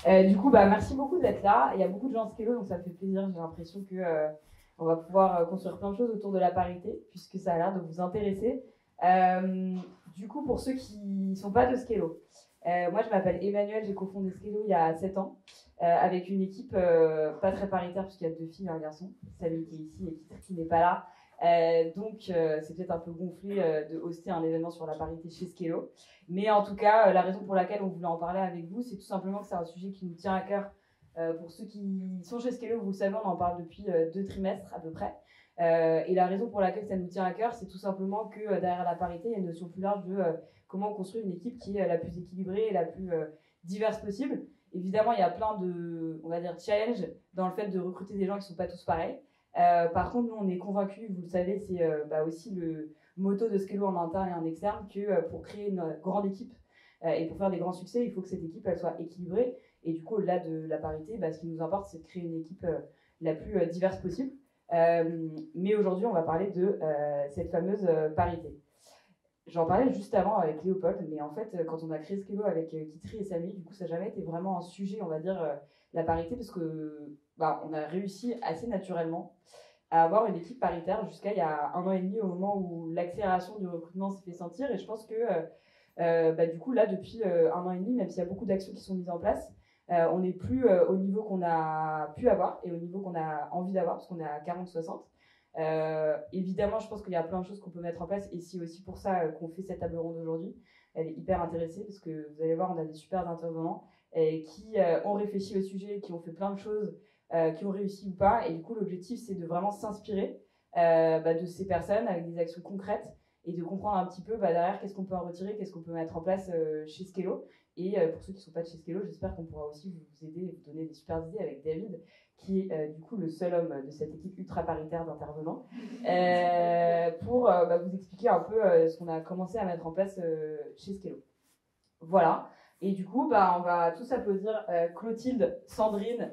Du coup, merci beaucoup d'être là. Il y a beaucoup de gens en Skélo, donc ça me fait plaisir. J'ai l'impression que on va pouvoir construire plein de choses autour de la parité, puisque ça a l'air de vous intéresser. Du coup, pour ceux qui ne sont pas de Skélo, moi je m'appelle Emmanuel, j'ai cofondé Skélo il y a 7 ans, avec une équipe pas très paritaire, puisqu'il y a 2 filles et un garçon, Saline qui est ici et qui n'est pas là. Donc c'est peut-être un peu gonflé de hoster un événement sur la parité chez Skélo. Mais en tout cas, la raison pour laquelle on voulait en parler avec vous, c'est tout simplement que c'est un sujet qui nous tient à cœur. Pour ceux qui sont chez Skélo, vous le savez, on en parle depuis 2 trimestres à peu près. Et la raison pour laquelle ça nous tient à cœur, c'est tout simplement que derrière la parité, il y a une notion plus large de comment on construit une équipe qui est la plus équilibrée et la plus diverse possible. Évidemment, il y a plein de, on va dire, challenges dans le fait de recruter des gens qui ne sont pas tous pareils. Par contre, nous, on est convaincus, vous le savez, c'est aussi le motto de Skélo en interne et en externe, que pour créer une grande équipe et pour faire des grands succès, il faut que cette équipe elle soit équilibrée. Et du coup, au-delà de la parité, ce qui nous importe, c'est de créer une équipe la plus diverse possible. Mais aujourd'hui, on va parler de cette fameuse parité. J'en parlais juste avant avec Léopold, mais en fait, quand on a créé Skélo avec Kitri et Samy, du coup, ça n'a jamais été vraiment un sujet, on va dire, la parité, parce que on a réussi assez naturellement à avoir une équipe paritaire jusqu'à il y a 1 an et demi, au moment où l'accélération du recrutement s'est fait sentir. Et je pense que du coup, là, depuis 1 an et demi, même s'il y a beaucoup d'actions qui sont mises en place, on n'est plus au niveau qu'on a pu avoir et au niveau qu'on a envie d'avoir, parce qu'on est à 40-60. Évidemment, je pense qu'il y a plein de choses qu'on peut mettre en place, et c'est aussi pour ça qu'on fait cette table ronde aujourd'hui. Elle est hyper intéressée, parce que vous allez voir, on a des super intervenants qui ont réfléchi au sujet, qui ont fait plein de choses, qui ont réussi ou pas. Et du coup, l'objectif, c'est de vraiment s'inspirer de ces personnes avec des actions concrètes et de comprendre un petit peu derrière qu'est-ce qu'on peut en retirer, qu'est-ce qu'on peut mettre en place chez Skélo. Et pour ceux qui ne sont pas de chez Skélo, j'espère qu'on pourra aussi vous aider et vous donner des super idées avec David, qui est du coup le seul homme de cette équipe ultra paritaire d'intervenants, pour vous expliquer un peu ce qu'on a commencé à mettre en place chez Skélo. Voilà. Et du coup, on va tous applaudir Clotilde, Sandrine,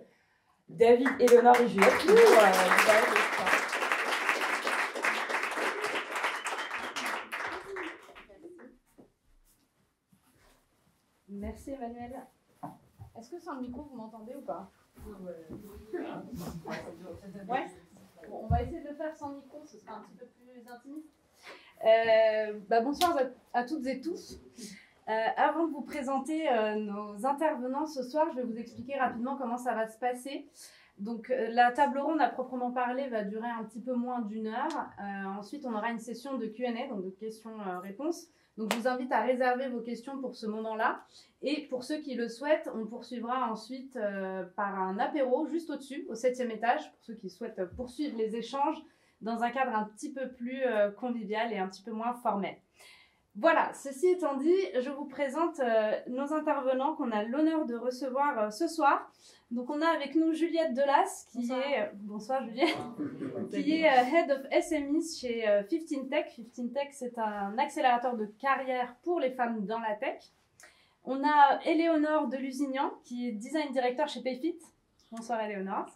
David, Éléonore et Juliette. Merci Emmanuel. Est-ce que sans le micro, vous m'entendez ou pas? Ouais. Bon, on va essayer de le faire sans micro, ce sera un petit peu plus intimiste. Bonsoir à toutes et tous. Avant de vous présenter nos intervenants ce soir, je vais vous expliquer rapidement comment ça va se passer. Donc, la table ronde à proprement parler va durer un petit peu moins d'1 heure. Ensuite, on aura une session de Q&A, donc de questions-réponses. Donc, je vous invite à réserver vos questions pour ce moment-là. Et pour ceux qui le souhaitent, on poursuivra ensuite par un apéro juste au-dessus, au 7e étage, pour ceux qui souhaitent poursuivre les échanges dans un cadre un petit peu plus convivial et un petit peu moins formel. Voilà, ceci étant dit, je vous présente nos intervenants qu'on a l'honneur de recevoir ce soir. Donc on a avec nous Juliette Delas, qui est Head of SMEs chez 15 Tech. 15 Tech, c'est un accélérateur de carrière pour les femmes dans la tech. On a Éléonore de Lusignan, qui est Design Director chez Payfit. Bonsoir Éléonore.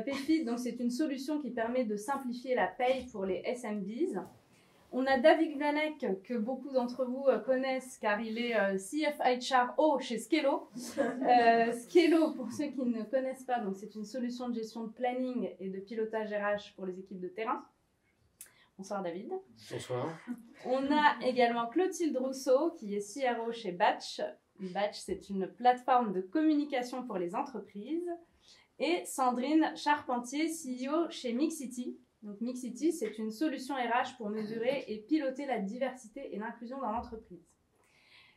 Payfit, donc c'est une solution qui permet de simplifier la paye pour les SMBs. On a David Vanek, que beaucoup d'entre vous connaissent, car il est CFHRO chez Skélo. Skélo, pour ceux qui ne connaissent pas, donc c'est une solution de gestion de planning et de pilotage RH pour les équipes de terrain. Bonsoir David. Bonsoir. On a également Clotilde Rousseau, qui est CRO chez Batch. Batch, c'est une plateforme de communication pour les entreprises. Et Sandrine Charpentier, CEO chez Mixity. Donc Mixity, c'est une solution RH pour mesurer et piloter la diversité et l'inclusion dans l'entreprise.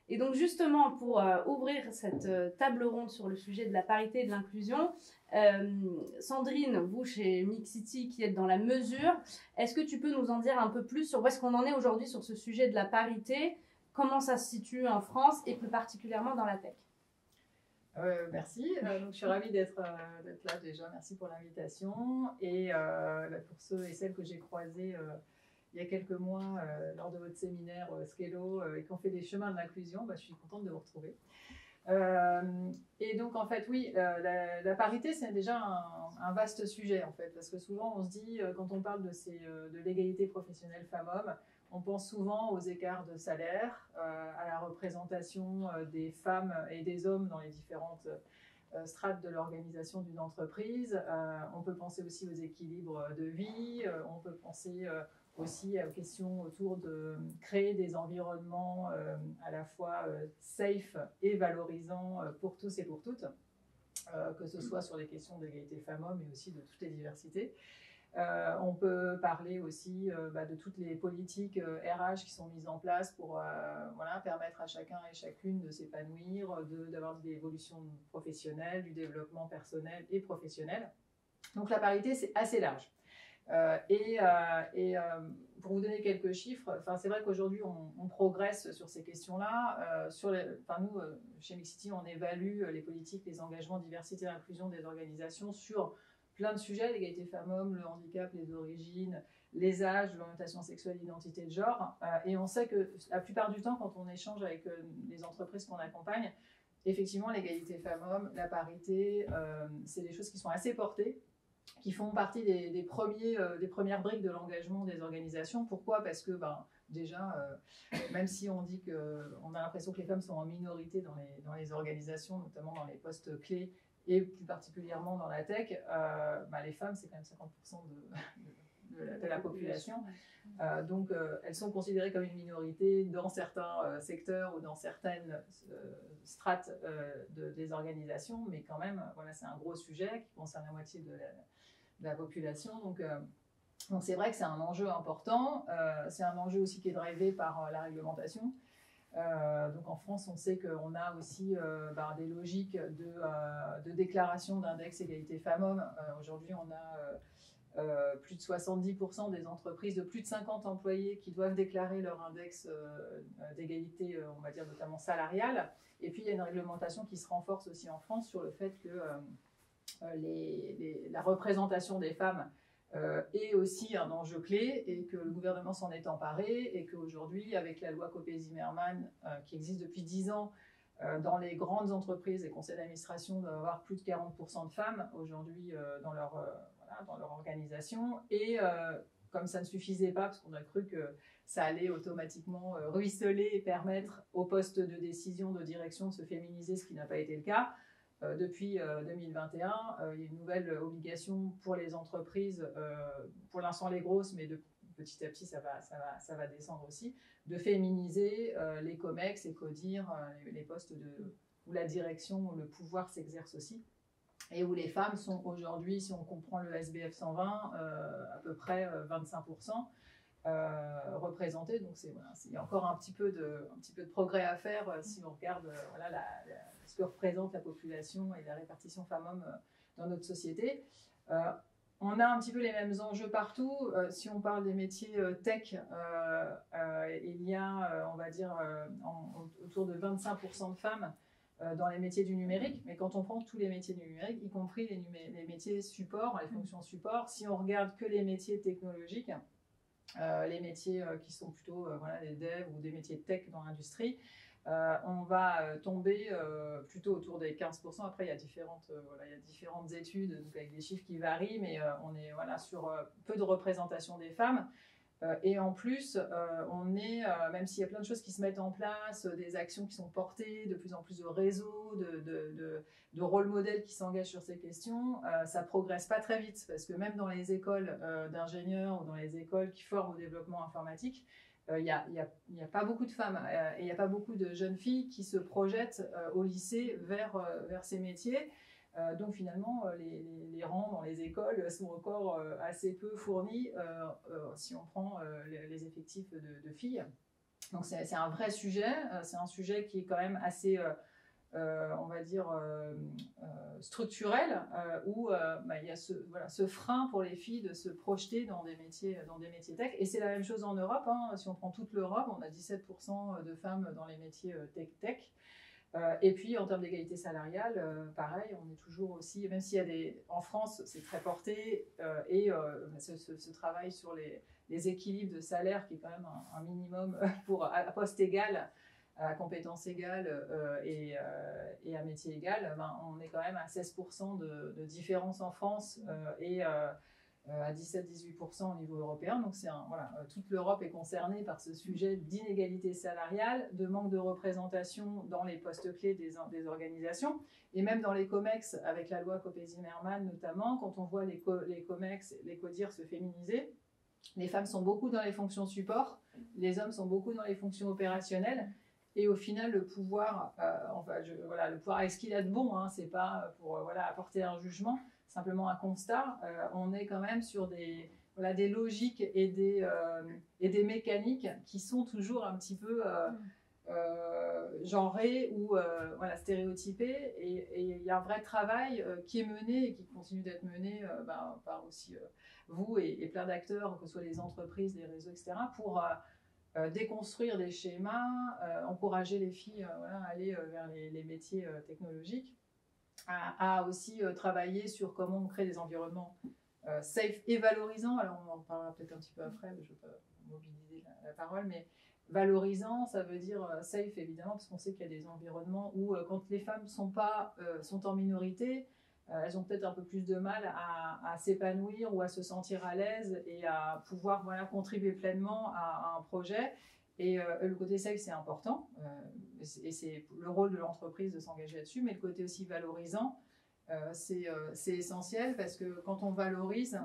Et donc justement, pour ouvrir cette table ronde sur le sujet de la parité et de l'inclusion, Sandrine, vous chez Mixity qui êtes dans la mesure, est-ce que tu peux nous en dire un peu plus sur où est-ce qu'on en est aujourd'hui sur ce sujet de la parité, comment ça se situe en France et plus particulièrement dans la tech? Merci, donc je suis ravie d'être là déjà, merci pour l'invitation et pour ceux et celles que j'ai croisés il y a quelques mois lors de votre séminaire Skélo et qui ont fait des chemins de l'inclusion, je suis contente de vous retrouver. Et donc en fait oui, la parité c'est déjà un vaste sujet en fait, parce que souvent on se dit quand on parle de l'égalité professionnelle femmes-hommes, on pense souvent aux écarts de salaire, à la représentation des femmes et des hommes dans les différentes strates de l'organisation d'une entreprise. On peut penser aussi aux équilibres de vie, on peut penser aussi aux questions autour de créer des environnements à la fois safe et valorisants pour tous et pour toutes, que ce soit sur les questions d'égalité femmes-hommes mais aussi de toutes les diversités. On peut parler aussi de toutes les politiques RH qui sont mises en place pour permettre à chacun et chacune de s'épanouir, d'avoir des évolutions professionnelles, du développement personnel et professionnel. Donc la parité, c'est assez large. Pour vous donner quelques chiffres, c'est vrai qu'aujourd'hui on progresse sur ces questions-là. Nous, chez Mixity, on évalue les politiques, les engagements, diversité et inclusion des organisations sur plein de sujets, l'égalité femmes-hommes, le handicap, les origines, les âges, l'orientation sexuelle, l'identité de genre. Et on sait que la plupart du temps, quand on échange avec les entreprises qu'on accompagne, effectivement, l'égalité femmes-hommes, la parité, c'est des choses qui sont assez portées, qui font partie des premières briques de l'engagement des organisations. Pourquoi ? Parce que déjà, même si on dit qu'on a l'impression que les femmes sont en minorité dans les organisations, notamment dans les postes clés, et plus particulièrement dans la tech, les femmes, c'est quand même 50% de la population. Donc, elles sont considérées comme une minorité dans certains secteurs ou dans certaines strates des organisations, mais quand même, c'est un gros sujet qui concerne la moitié de la population. Donc c'est vrai que c'est un enjeu important. C'est un enjeu aussi qui est drivé par la réglementation. Donc en France, on sait qu'on a aussi des logiques de déclaration d'index égalité femmes-hommes. Aujourd'hui, on a plus de 70% des entreprises de plus de 50 employés qui doivent déclarer leur index d'égalité, on va dire notamment salariale. Et puis il y a une réglementation qui se renforce aussi en France sur le fait que la représentation des femmes est aussi un enjeu clé et que le gouvernement s'en est emparé et qu'aujourd'hui, avec la loi Copé-Zimmermann qui existe depuis 10 ans, dans les grandes entreprises, les conseils d'administration doivent avoir plus de 40% de femmes aujourd'hui dans leur organisation. Et comme ça ne suffisait pas, parce qu'on a cru que ça allait automatiquement ruisseler et permettre aux postes de décision, de direction de se féminiser, ce qui n'a pas été le cas. Depuis 2021, il y a une nouvelle obligation pour les entreprises, pour l'instant les grosses, mais petit à petit ça va descendre aussi, de féminiser les COMEX et CODIR, les postes où la direction, où le pouvoir s'exerce aussi, et où les femmes sont aujourd'hui, si on comprend le SBF 120, à peu près 25%. Représentées. Donc il y a encore un petit peu de progrès à faire si on regarde ce que représente la population et la répartition femmes-hommes dans notre société. On a un petit peu les mêmes enjeux partout. Si on parle des métiers tech, il y a, on va dire, autour de 25% de femmes dans les métiers du numérique. Mais quand on prend tous les métiers du numérique, y compris les métiers support, les fonctions support, si on regarde que les métiers technologiques, les métiers qui sont plutôt des devs ou des métiers de tech dans l'industrie, on va tomber plutôt autour des 15%. Après, il y a différentes études donc avec des chiffres qui varient, mais on est sur peu de représentation des femmes. Et en plus, même s'il y a plein de choses qui se mettent en place, des actions qui sont portées, de plus en plus de réseaux, de rôle modèles qui s'engagent sur ces questions, ça progresse pas très vite, parce que même dans les écoles d'ingénieurs ou dans les écoles qui forment au développement informatique, il n'y a pas beaucoup de femmes et il n'y a pas beaucoup de jeunes filles qui se projettent au lycée vers ces métiers. Donc finalement, les rangs dans les écoles sont encore assez peu fournis si on prend les effectifs de filles. Donc c'est un vrai sujet, c'est un sujet qui est quand même assez, on va dire, structurel, où il y a ce frein pour les filles de se projeter dans des métiers tech. Et c'est la même chose en Europe, hein. Si on prend toute l'Europe, on a 17% de femmes dans les métiers tech. Et puis en termes d'égalité salariale, pareil, on est toujours aussi, même s'il y a en France c'est très porté, et ce travail sur les équilibres de salaire qui est quand même un minimum pour à poste égal, à compétences égales et à métier égal, on est quand même à 16% de différence en France, et à 17-18% au niveau européen. Donc voilà, toute l'Europe est concernée par ce sujet d'inégalité salariale, de manque de représentation dans les postes clés des organisations, et même dans les COMEX, avec la loi Copé-Zimmermann notamment, quand on voit les COMEX, les CODIR se féminiser, les femmes sont beaucoup dans les fonctions support, les hommes sont beaucoup dans les fonctions opérationnelles, et au final, le pouvoir, le pouvoir avec ce qu'il a de bon, hein, c'est pas pour apporter un jugement, simplement un constat, on est quand même sur des logiques et des mécaniques qui sont toujours un petit peu genrées ou stéréotypées, et il y a un vrai travail qui est mené et qui continue d'être mené par aussi vous et plein d'acteurs, que ce soit les entreprises, les réseaux, etc., pour déconstruire des schémas, encourager les filles à aller vers les métiers technologiques, à aussi travailler sur comment on crée des environnements safe et valorisants. Alors on en parlera peut-être un petit peu après, mais je ne veux pas mobiliser la parole, mais valorisant, ça veut dire safe évidemment, parce qu'on sait qu'il y a des environnements où quand les femmes sont en minorité, elles ont peut-être un peu plus de mal à s'épanouir ou à se sentir à l'aise et à pouvoir contribuer pleinement à un projet. Et le côté safe, c'est important, et c'est le rôle de l'entreprise de s'engager là-dessus, mais le côté aussi valorisant, c'est essentiel, parce que quand on valorise,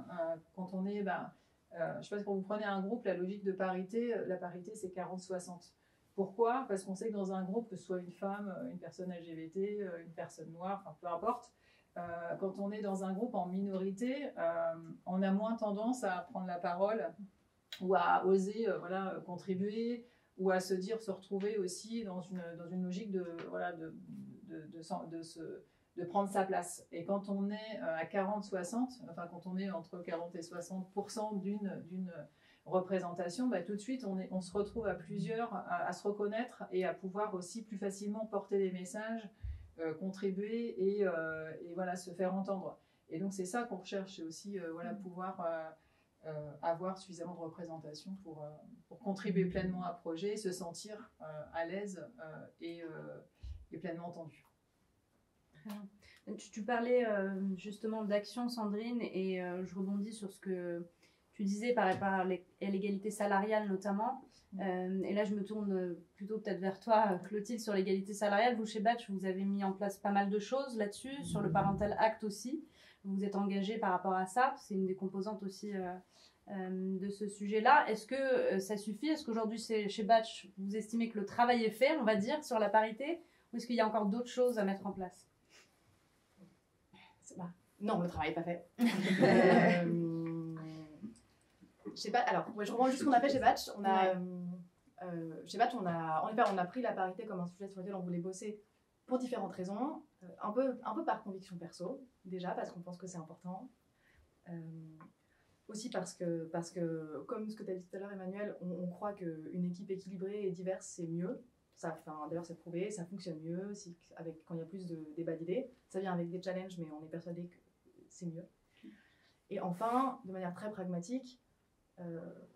quand on est, je ne sais pas, quand vous prenez un groupe, la logique de parité, la parité c'est 40-60. Pourquoi ? Parce qu'on sait que dans un groupe, que ce soit une femme, une personne LGBT, une personne noire, enfin peu importe, quand on est dans un groupe en minorité, on a moins tendance à prendre la parole ou à oser contribuer, ou à se retrouver aussi dans une logique de prendre sa place. Et quand on est à 40-60, enfin quand on est entre 40 et 60% d'une représentation, tout de suite on se retrouve à plusieurs à se reconnaître et à pouvoir aussi plus facilement porter des messages, contribuer et se faire entendre. Et donc c'est ça qu'on recherche, c'est aussi pouvoir avoir suffisamment de représentation pour contribuer pleinement à un projet, se sentir à l'aise et pleinement entendu. Tu parlais justement d'action, Sandrine, et je rebondis sur ce que tu disais par rapport à l'égalité salariale notamment. Et là, je me tourne plutôt peut-être vers toi, Clotilde, sur l'égalité salariale. Vous, chez Batch, vous avez mis en place pas mal de choses là-dessus, sur le Parental Act aussi. Vous vous êtes engagé par rapport à ça. C'est une des composantes aussi de ce sujet-là. Est-ce que ça suffit ? Est-ce qu'aujourd'hui, chez Batch, vous estimez que le travail est fait, on va dire, sur la parité ? Ou est-ce qu'il y a encore d'autres choses à mettre en place ? Non, le travail n'est pas fait. Je sais pas. Alors, je reprends juste ce qu'on a fait chez Batch. Chez Batch, on a pris la parité comme un sujet sur lequel on voulait bosser pour différentes raisons. Un peu par conviction perso, déjà, parce qu'on pense que c'est important. Aussi parce que, comme ce que tu as dit tout à l'heure, Emmanuel, on croit qu'une équipe équilibrée et diverse, c'est mieux. D'ailleurs, c'est prouvé, ça fonctionne mieux quand il y a plus de débat d'idées. Ça vient avec des challenges, mais on est persuadé que c'est mieux. Et enfin, de manière très pragmatique,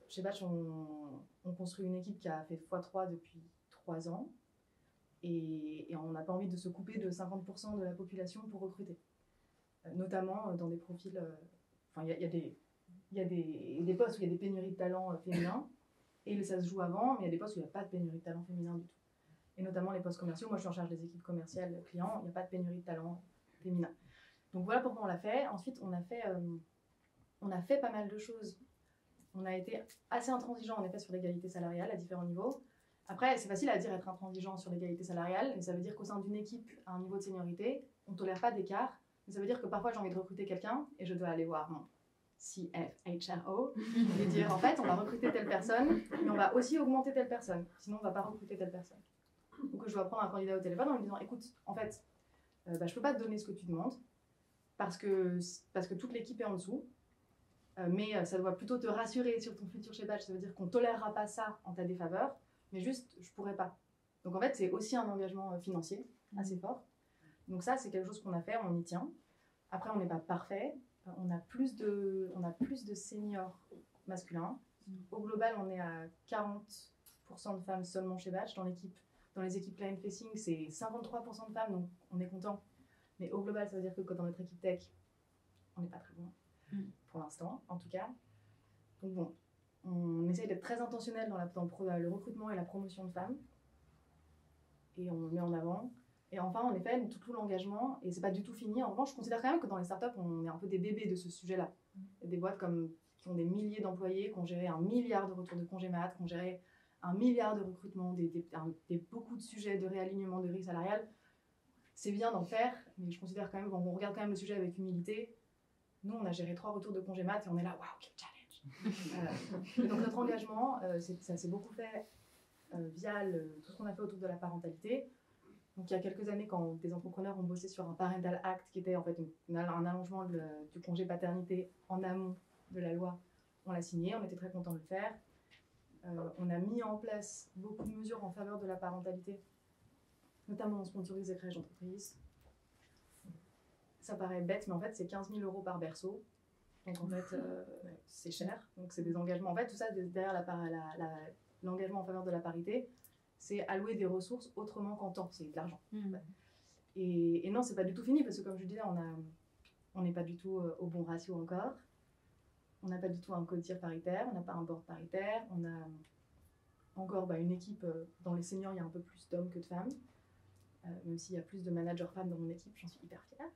chez Batch, on construit une équipe qui a fait x3 depuis 3 ans, et on n'a pas envie de se couper de 50% de la population pour recruter. Notamment dans des profils... Il y a des postes où il y a des pénuries de talents féminins, et ça se joue avant, mais il y a des postes où il n'y a pas de pénurie de talents féminins du tout. Et notamment les postes commerciaux. Moi, je suis en charge des équipes commerciales clients, il n'y a pas de pénurie de talents féminins. Donc voilà pourquoi on l'a fait. Ensuite, on a fait pas mal de choses. On a été assez intransigeant en effet sur l'égalité salariale à différents niveaux. Après, c'est facile à dire être intransigeant sur l'égalité salariale, mais ça veut dire qu'au sein d'une équipe à un niveau de seniorité, on ne tolère pas d'écart. Mais ça veut dire que parfois j'ai envie de recruter quelqu'un et je dois aller voir mon CFHRO et dire en fait on va recruter telle personne, mais on va aussi augmenter telle personne. Sinon on ne va pas recruter telle personne. Ou que je dois prendre un candidat au téléphone en lui disant écoute, en fait, je ne peux pas te donner ce que tu demandes parce que toute l'équipe est en dessous. Mais ça doit plutôt te rassurer sur ton futur chez Batch. Ça veut dire qu'on ne tolérera pas ça en ta défaveur, mais juste, je ne pourrais pas. Donc en fait, c'est aussi un engagement financier assez fort. Donc ça, c'est quelque chose qu'on a fait, on y tient. Après, on n'est pas parfait. On a plus de seniors masculins. Au global, on est à 40% de femmes seulement chez Batch. Dans les équipes client-facing, c'est 53% de femmes, donc on est content. Mais au global, ça veut dire que dans notre équipe tech, on n'est pas très loin. pour l'instant, en tout cas. Donc bon, on essaye d'être très intentionnel dans le recrutement et la promotion de femmes. Et on le met en avant. Et enfin, en effet, tout l'engagement, et c'est pas du tout fini. En revanche, je considère quand même que dans les startups, on est un peu des bébés de ce sujet-là. Il y a des boîtes qui ont des milliers d'employés, qui ont géré 1 milliard de retours de congé mat, qui ont géré 1 milliard de recrutements, beaucoup de sujets de réalignement de grilles salariales. C'est bien d'en faire, mais je considère quand même, on regarde quand même le sujet avec humilité. Nous, on a géré 3 retours de congé mat et on est là, waouh, quel challenge! Donc notre engagement, ça s'est beaucoup fait via tout ce qu'on a fait autour de la parentalité. Donc il y a quelques années, quand des entrepreneurs ont bossé sur un Parental Act, qui était en fait un allongement du congé paternité en amont de la loi, on l'a signé, on était très contents de le faire. On a mis en place beaucoup de mesures en faveur de la parentalité, notamment on sponsorise des crèches d'entreprise. Ça paraît bête, mais en fait c'est 15 000 € par berceau. Donc en fait c'est cher. Donc c'est des engagements. En fait tout ça derrière l'engagement en faveur de la parité, c'est allouer des ressources autrement qu'en temps, c'est de l'argent. Et non, c'est pas du tout fini parce que comme je disais, on n'est pas du tout au bon ratio encore. On n'a pas du tout un codir paritaire, on n'a pas un board paritaire, on a encore une équipe, dans les seniors, il y a un peu plus d'hommes que de femmes. Même s'il y a plus de managers femmes dans mon équipe, j'en suis hyper fière.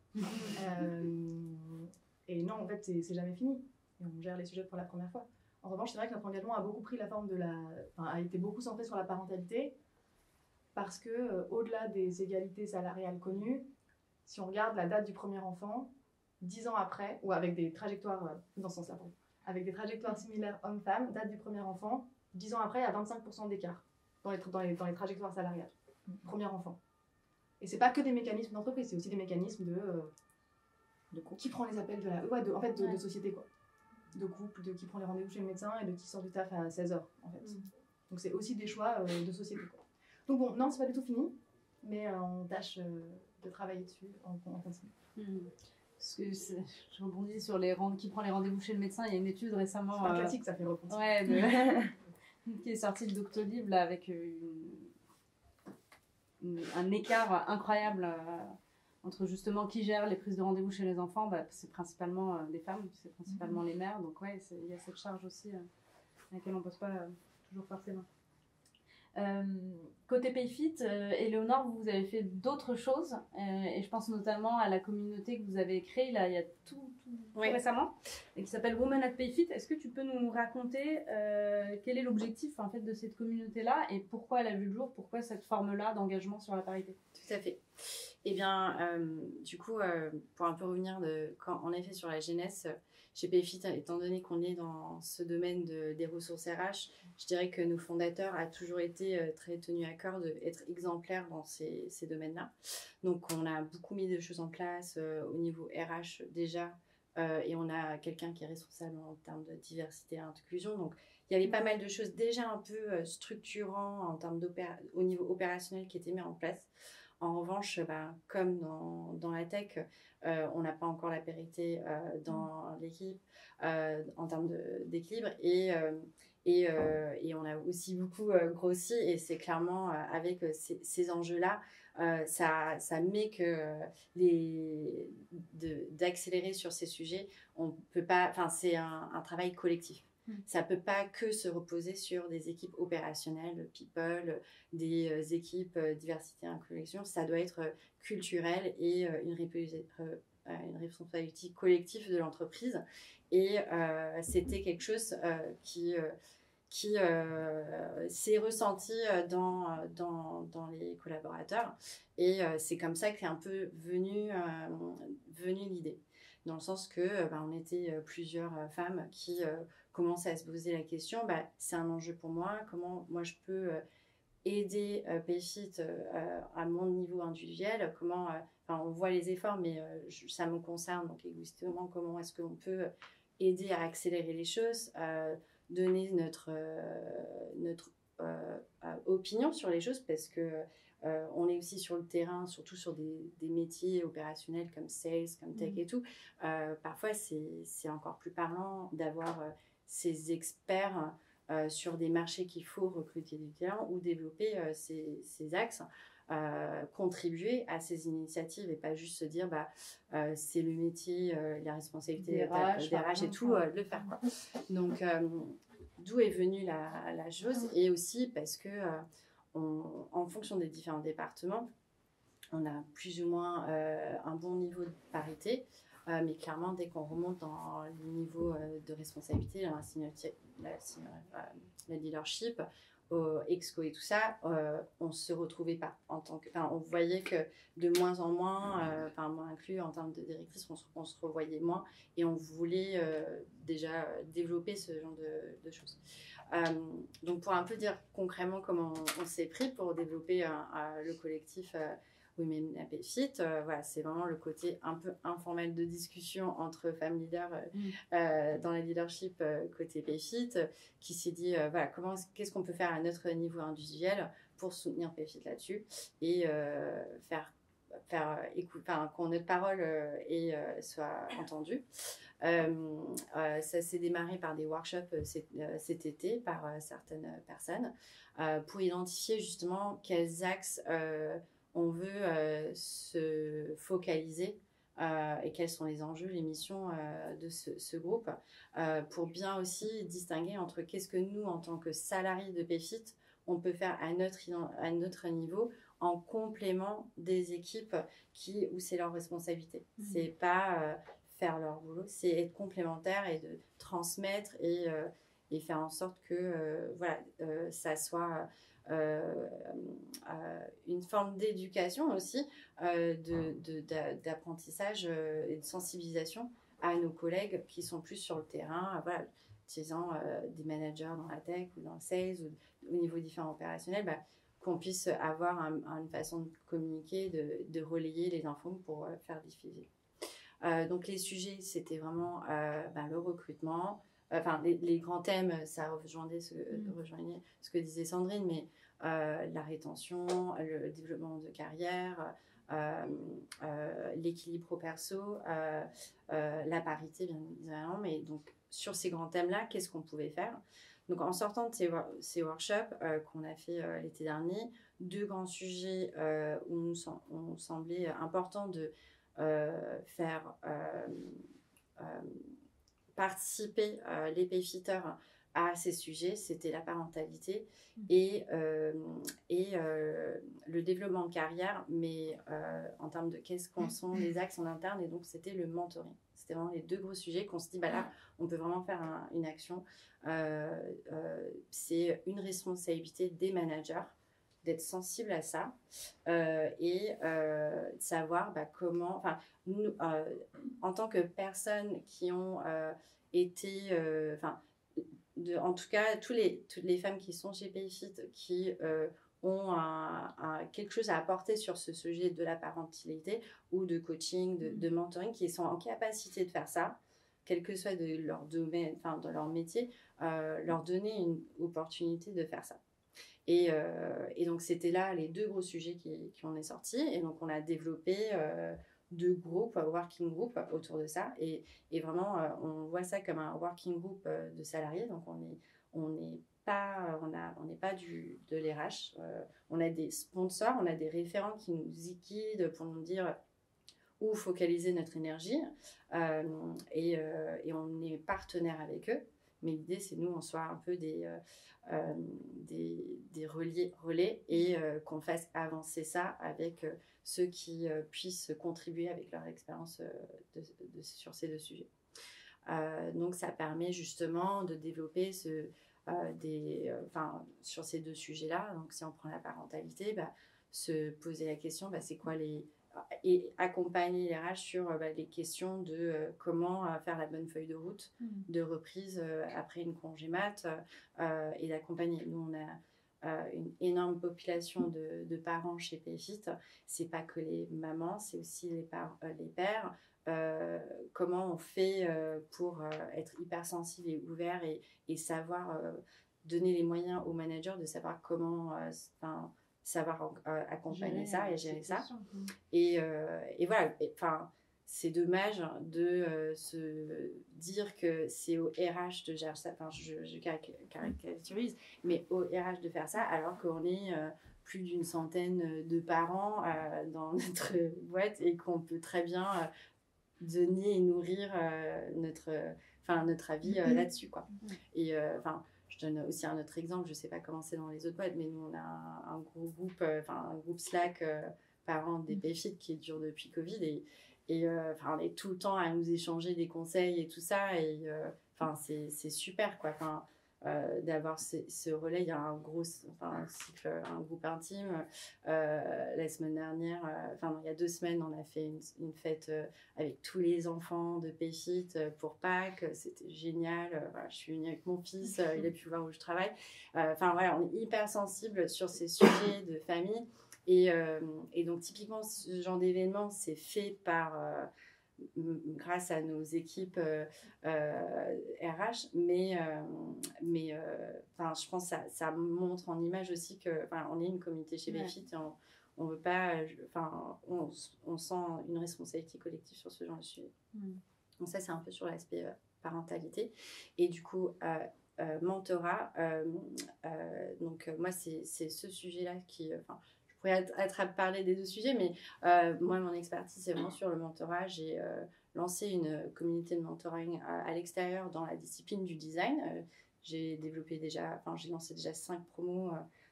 Et non, en fait, c'est jamais fini. Et on gère les sujets pour la première fois. En revanche, c'est vrai que notre engagement a beaucoup pris la forme a été beaucoup centré sur la parentalité parce que, au-delà des égalités salariales connues, si on regarde la date du premier enfant, 10 ans après, ou avec des trajectoires, dans ce sens-là, avec des trajectoires similaires hommes-femmes, date du premier enfant, 10 ans après, il y a 25% d'écart dans les trajectoires salariales. Premier enfant. Et c'est pas que des mécanismes d'entreprise, c'est aussi des mécanismes de qui prend les appels de société, quoi. De couple, de qui prend les rendez-vous chez le médecin et de qui sort du taf à 16h, en fait. Donc c'est aussi des choix de société, quoi. Donc bon, non, c'est pas du tout fini, mais on tâche de travailler dessus en continu. Parce que je rebondis sur qui prend les rendez-vous chez le médecin. Il y a une étude récemment. C'est un classique, ça fait rebondir. Ouais, qui est sortie de Doctolib là, avec un écart incroyable entre justement qui gère les prises de rendez-vous chez les enfants. C'est principalement des femmes, c'est principalement les mères. Donc ouais, il y a cette charge aussi à laquelle on ne pose pas toujours forcément. Côté Payfit, Éléonore, vous avez fait d'autres choses et je pense notamment à la communauté que vous avez créée là, il y a tout récemment et qui s'appelle Women at Payfit. Est-ce que tu peux nous raconter quel est l'objectif en fait de cette communauté-là et pourquoi elle a vu le jour, pourquoi cette forme-là d'engagement sur la parité? Tout à fait. Eh bien, du coup, pour un peu revenir en effet sur la jeunesse, chez Payfit, étant donné qu'on est dans ce domaine des ressources RH, je dirais que nos fondateurs ont toujours été très tenus à cœur d'être exemplaires dans ces domaines-là. Donc, on a beaucoup mis de choses en place au niveau RH déjà, et on a quelqu'un qui est responsable en termes de diversité et inclusion. Donc, il y avait pas mal de choses déjà un peu structurantes en termes au niveau opérationnel qui étaient mis en place. En revanche, comme dans la tech, on n'a pas encore la parité dans l'équipe en termes d'équilibre et on a aussi beaucoup grossi et c'est clairement avec ces enjeux-là, ça met que d'accélérer sur ces sujets, on peut pas, c'est un travail collectif. Ça ne peut pas que se reposer sur des équipes opérationnelles, people, des équipes diversité et inclusion. Ça doit être culturel et une responsabilité collective de l'entreprise. Et c'était quelque chose qui s'est ressenti dans les collaborateurs. Et c'est comme ça qu'est un peu venue l'idée. Dans le sens que on était plusieurs femmes qui commençaient à se poser la question, c'est un enjeu pour moi, comment moi je peux aider Payfit à mon niveau individuel, comment, on voit les efforts, mais ça me concerne, donc égoïstement, comment est-ce qu'on peut aider à accélérer les choses, donner notre opinion sur les choses, parce que on est aussi sur le terrain, surtout sur des métiers opérationnels comme sales, comme tech et tout. Parfois, c'est encore plus parlant d'avoir ces experts sur des marchés qu'il faut recruter du terrain ou développer ces axes. contribuer à ces initiatives et pas juste se dire c'est le métier, la responsabilité Des RH et tout, de le faire, quoi. Donc d'où est venue la chose, et aussi parce que en fonction des différents départements, on a plus ou moins un bon niveau de parité, mais clairement, dès qu'on remonte dans le niveau de responsabilité, la leadership, au exco et tout ça, on se retrouvait pas en tant que, on voyait que de moins en moins, moi inclus en termes de directrice, on se revoyait moins, et on voulait déjà développer ce genre de choses. Donc pour un peu dire concrètement comment on s'est pris pour développer le collectif Women Happy Fit, voilà, c'est vraiment le côté un peu informel de discussion entre femmes leaders dans la leadership côté PayFit, qui s'est dit voilà, qu'est-ce qu'on peut faire à notre niveau individuel pour soutenir PayFit là-dessus, et qu'on notre parole soit entendue. Ça s'est démarré par des workshops cet été par certaines personnes pour identifier justement quels axes on veut se focaliser et quels sont les enjeux, les missions de ce groupe, pour bien aussi distinguer entre qu'est-ce que nous, en tant que salariés de PayFit, on peut faire à notre niveau en complément des équipes où c'est leur responsabilité. C'est pas faire leur boulot, c'est être complémentaire et de transmettre et faire en sorte que ça soit une forme d'éducation aussi, d'apprentissage et de sensibilisation à nos collègues qui sont plus sur le terrain, utilisant des managers dans la tech ou dans le sales ou au niveau différent opérationnel, qu'on puisse avoir une façon de communiquer, de relayer les infos pour faire diffuser. Donc les sujets, c'était vraiment le recrutement. Les grands thèmes, ça rejoignait ce que disait Sandrine, mais la rétention, le développement de carrière, l'équilibre pro-perso, la parité, bien évidemment. Mais donc, sur ces grands thèmes-là, qu'est-ce qu'on pouvait faire? Donc, en sortant de ces workshops qu'on a fait l'été dernier, 2 grands sujets où on semblait important de faire participer les payfitters à ces sujets, c'était la parentalité et le développement de carrière, mais en termes de qu'est-ce qu'on sont les axes en interne, et donc c'était le mentoring. C'était vraiment les 2 gros sujets qu'on se dit, là, on peut vraiment faire une action. C'est une responsabilité des managers d'être sensible à ça et de savoir comment, nous, en tant que personnes qui ont été, en tout cas, toutes les femmes qui sont chez PayFit qui ont quelque chose à apporter sur ce sujet de la parentalité ou de coaching, de mentoring, qui sont en capacité de faire ça, quel que soit de leur domaine, de leur métier, leur donner une opportunité de faire ça. Et donc, c'était là les 2 gros sujets qui en est sortis. Et donc, on a développé 2 groupes, working group autour de ça. Et vraiment, on voit ça comme un working group de salariés. Donc, on n'est pas de l'RH. On a des sponsors, on a des référents qui nous guident pour nous dire où focaliser notre énergie. Et on est partenaire avec eux. Mais l'idée, c'est nous, on soit un peu des relais et qu'on fasse avancer ça avec ceux qui puissent contribuer avec leur expérience sur ces 2 sujets. Donc, ça permet justement de développer sur ces 2 sujets-là. Donc, si on prend la parentalité, se poser la question, c'est quoi et accompagner les RH sur les questions de comment faire la bonne feuille de route de reprise après une congé mat et d'accompagner. Nous, on a une énorme population de parents chez PayFit. C'est pas que les mamans, c'est aussi les pères. Comment on fait pour être hypersensible et ouvert et savoir donner les moyens aux managers de savoir comment savoir accompagner ça et gérer ça. Et voilà, c'est dommage de se dire que c'est au RH de gérer ça, je caractérise, mais au RH de faire ça, alors qu'on est plus d'une centaine de parents dans notre boîte et qu'on peut très bien donner et nourrir notre avis là-dessus, quoi. Et je donne aussi un autre exemple, je ne sais pas comment c'est dans les autres boîtes, mais nous, on a un gros groupe, un groupe Slack parents des PFIT qui dure depuis Covid et on est tout le temps à nous échanger des conseils et tout ça et c'est super, quoi. D'avoir ce relais. Il y a un gros cycle, un groupe intime. La semaine dernière, il y a 2 semaines, on a fait une fête avec tous les enfants de PFIT pour Pâques. C'était génial. Je suis venue avec mon fils, il a pu voir où je travaille. On est hyper sensible sur ces sujets de famille. Et donc, typiquement, ce genre d'événement, c'est fait grâce à nos équipes RH, mais je pense que ça montre en image aussi que on est une communauté chez BFIT et on veut pas, on sent une responsabilité collective sur ce genre de sujet. Donc ça, c'est un peu sur l'aspect parentalité. Et du coup, mentorat, donc moi, c'est ce sujet-là qui... je pourrais être à parler des 2 sujets, mais moi, mon expertise, c'est vraiment sur le mentorat. J'ai lancé une communauté de mentoring à l'extérieur dans la discipline du design. J'ai lancé déjà 5 promos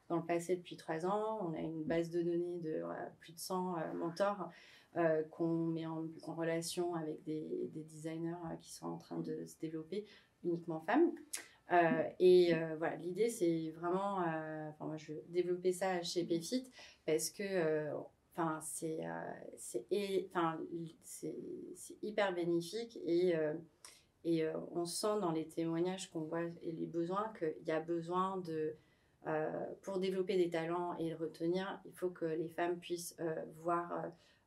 dans le passé depuis 3 ans. On a une base de données de plus de 100 mentors qu'on met en relation avec des designers qui sont en train de se développer, uniquement femmes. L'idée, c'est vraiment... moi, je veux développer ça chez PFIT parce que c'est hyper bénéfique et on sent dans les témoignages qu'on voit et les besoins qu'il y a besoin pour développer des talents et les retenir, il faut que les femmes puissent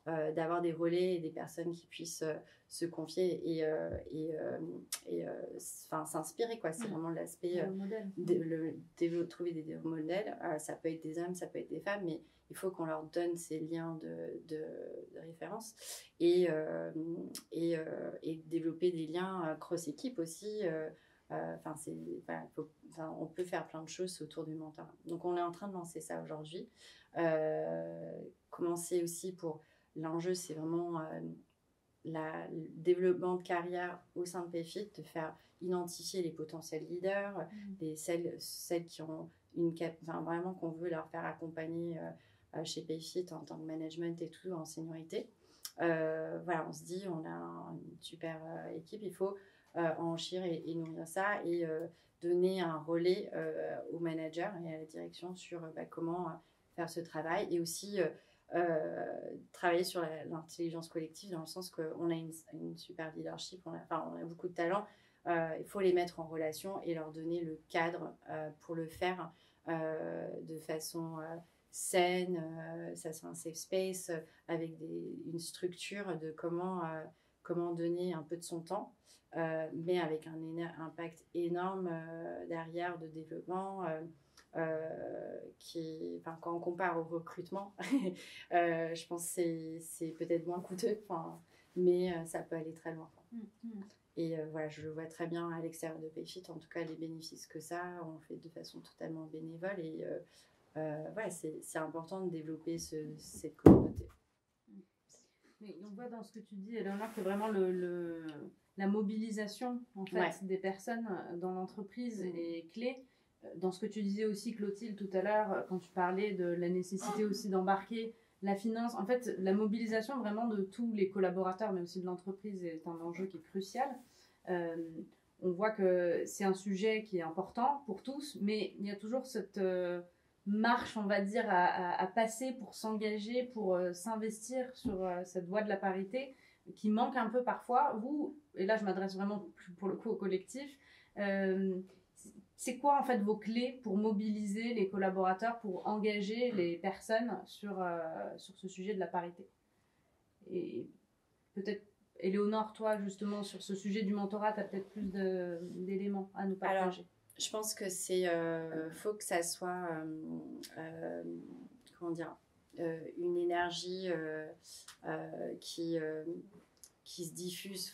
d'avoir des relais et des personnes qui puissent se confier et s'inspirer, quoi. C'est vraiment l'aspect trouver des modèles. Ça peut être des hommes, ça peut être des femmes, mais il faut qu'on leur donne ces liens de référence et développer des liens cross-équipe aussi. On peut faire plein de choses autour du mentorat. Donc, on est en train de lancer ça aujourd'hui. Commencer aussi pour... L'enjeu, c'est vraiment le développement de carrière au sein de PFIT, de faire identifier les potentiels leaders, celles qui ont vraiment qu'on veut leur faire accompagner chez PFIT en tant que management et tout, en seniorité. On se dit, on a une super équipe, il faut enrichir et nourrir ça et donner un relais aux managers et à la direction sur comment faire ce travail et aussi travailler sur l'intelligence collective dans le sens qu'on a une super leadership, on a beaucoup de talent, il faut les mettre en relation et leur donner le cadre pour le faire de façon saine, ça c'est un safe space avec une structure de comment donner un peu de son temps, mais avec un impact énorme derrière de développement. Quand on compare au recrutement, je pense que c'est peut-être moins coûteux, mais ça peut aller très loin. Et je le vois très bien à l'extérieur de PFIT, en tout cas les bénéfices que ça, on fait de façon totalement bénévole et c'est important de développer cette communauté. Mais on voit dans ce que tu dis, Éléonore, que vraiment la mobilisation en fait, des personnes dans l'entreprise est clé. Dans ce que tu disais aussi, Clotilde, tout à l'heure, quand tu parlais de la nécessité aussi d'embarquer la finance, en fait, la mobilisation vraiment de tous les collaborateurs, mais aussi de l'entreprise, est un enjeu qui est crucial. On voit que c'est un sujet qui est important pour tous, mais il y a toujours cette marche, on va dire, à passer pour s'engager, pour s'investir sur cette voie de la parité, qui manque un peu parfois. Vous, et là je m'adresse vraiment pour le coup au collectif, c'est quoi en fait vos clés pour mobiliser les collaborateurs, pour engager les personnes sur ce sujet de la parité? Et peut-être, Éléonore, toi justement sur ce sujet du mentorat, tu as peut-être plus d'éléments à nous partager. Alors, je pense que faut que ça soit une énergie qui se diffuse.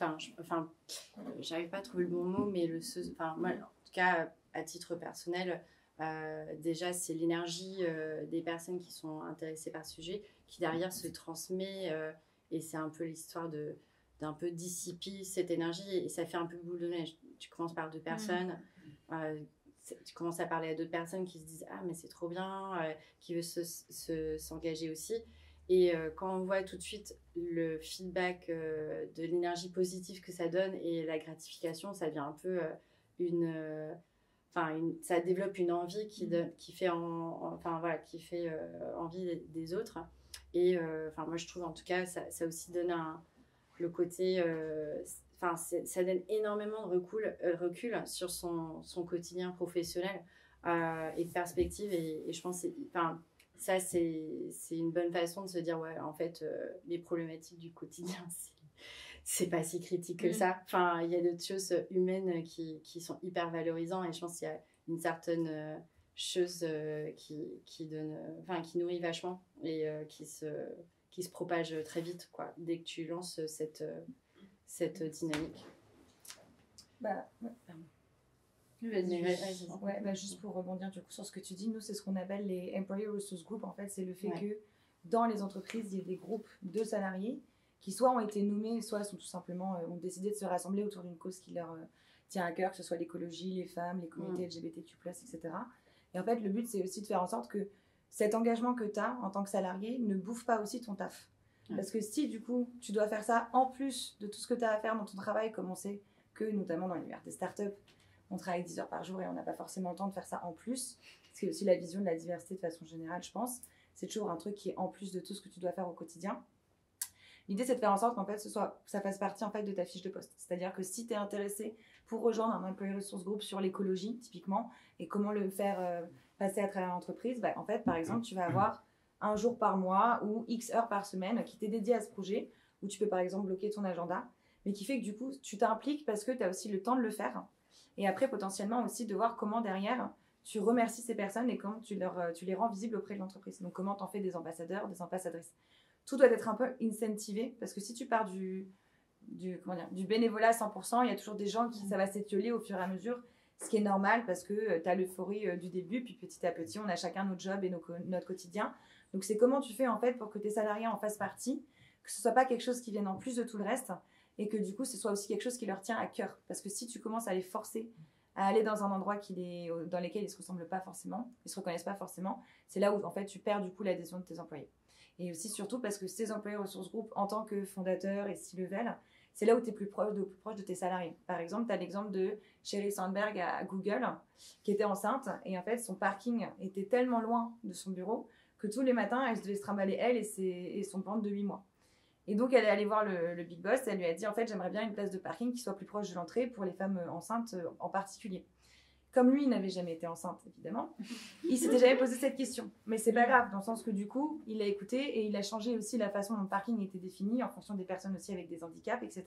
J'arrive pas à trouver le bon mot, mais moi, en tout cas, à titre personnel, Déjà, c'est l'énergie des personnes qui sont intéressées par ce sujet qui derrière se transmet et c'est un peu l'histoire d'un peu dissiper cette énergie et ça fait un peu boule de neige. Tu commences par 2 personnes, tu commences à parler à d'autres personnes qui se disent ah mais c'est trop bien, qui veulent s'engager aussi. Et quand on voit tout de suite le feedback de l'énergie positive que ça donne et la gratification, ça devient un peu ça développe une envie qui fait envie des autres. Et moi je trouve en tout cas ça aussi donne le côté ça donne énormément de recul sur son quotidien professionnel et de perspective et je pense ça c'est une bonne façon de se dire ouais en fait les problématiques du quotidien c'est pas si critique que ça. Enfin, il y a d'autres choses humaines qui sont hyper valorisantes et je pense qu'il y a une certaine chose qui donne, qui nourrit vachement et qui se propage très vite, quoi, dès que tu lances cette dynamique. Juste pour rebondir du coup sur ce que tu dis, nous c'est ce qu'on appelle les Employee Resource Group. En fait, c'est le fait que dans les entreprises, il y a des groupes de salariés qui soit ont été nommés, soit sont tout simplement ont décidé de se rassembler autour d'une cause qui leur tient à cœur, que ce soit l'écologie, les femmes, les communautés LGBTQ+, etc. Et en fait, le but, c'est aussi de faire en sorte que cet engagement que tu as en tant que salarié ne bouffe pas aussi ton taf. Parce que si, du coup, tu dois faire ça en plus de tout ce que tu as à faire dans ton travail, comme on sait que, notamment dans l'univers des startups, on travaille 10 heures par jour et on n'a pas forcément le temps de faire ça en plus. C'est aussi la vision de la diversité de façon générale, je pense. C'est toujours un truc qui est en plus de tout ce que tu dois faire au quotidien. L'idée, c'est de faire en sorte qu'en fait, ça fasse partie en fait, de ta fiche de poste. C'est-à-dire que si tu es intéressé pour rejoindre un Employee Resource Group sur l'écologie, typiquement, et comment le faire passer à travers l'entreprise, en fait, par exemple, tu vas avoir un jour par mois ou X heures par semaine qui t'est dédié à ce projet, où tu peux par exemple bloquer ton agenda, mais qui fait que du coup, tu t'impliques parce que tu as aussi le temps de le faire. Et après, potentiellement aussi de voir comment derrière, tu remercies ces personnes et comment tu les rends visibles auprès de l'entreprise. Donc, comment tu en fais des ambassadeurs, des ambassadrices. Tout doit être un peu incentivé parce que si tu pars du bénévolat à 100%, il y a toujours des gens qui ça va s'étioler au fur et à mesure, ce qui est normal parce que tu as l'euphorie du début, puis petit à petit, on a chacun notre job et notre quotidien. Donc, c'est comment tu fais en fait pour que tes salariés en fassent partie, que ce soit pas quelque chose qui vienne en plus de tout le reste et que du coup, ce soit aussi quelque chose qui leur tient à cœur. Parce que si tu commences à les forcer à aller dans un endroit dans lequel ils se ressemblent pas forcément, ils se reconnaissent pas forcément, c'est là où en fait tu perds du coup l'adhésion de tes employés. Et aussi surtout parce que ces employés ressources groupes, en tant que fondateur et C-level, c'est là où tu es plus proche de tes salariés. Par exemple, tu as l'exemple de Sheryl Sandberg à Google, qui était enceinte, et en fait, son parking était tellement loin de son bureau que tous les matins, elle devait se trimballer, elle et son bande de 8 mois. Et donc, elle est allée voir le big boss, et elle lui a dit, en fait, j'aimerais bien une place de parking qui soit plus proche de l'entrée pour les femmes enceintes en particulier. Comme lui, il n'avait jamais été enceinte, évidemment, il s'était jamais posé cette question. Mais c'est pas grave, dans le sens que du coup, il a écouté et il a changé aussi la façon dont le parking était défini en fonction des personnes aussi avec des handicaps, etc.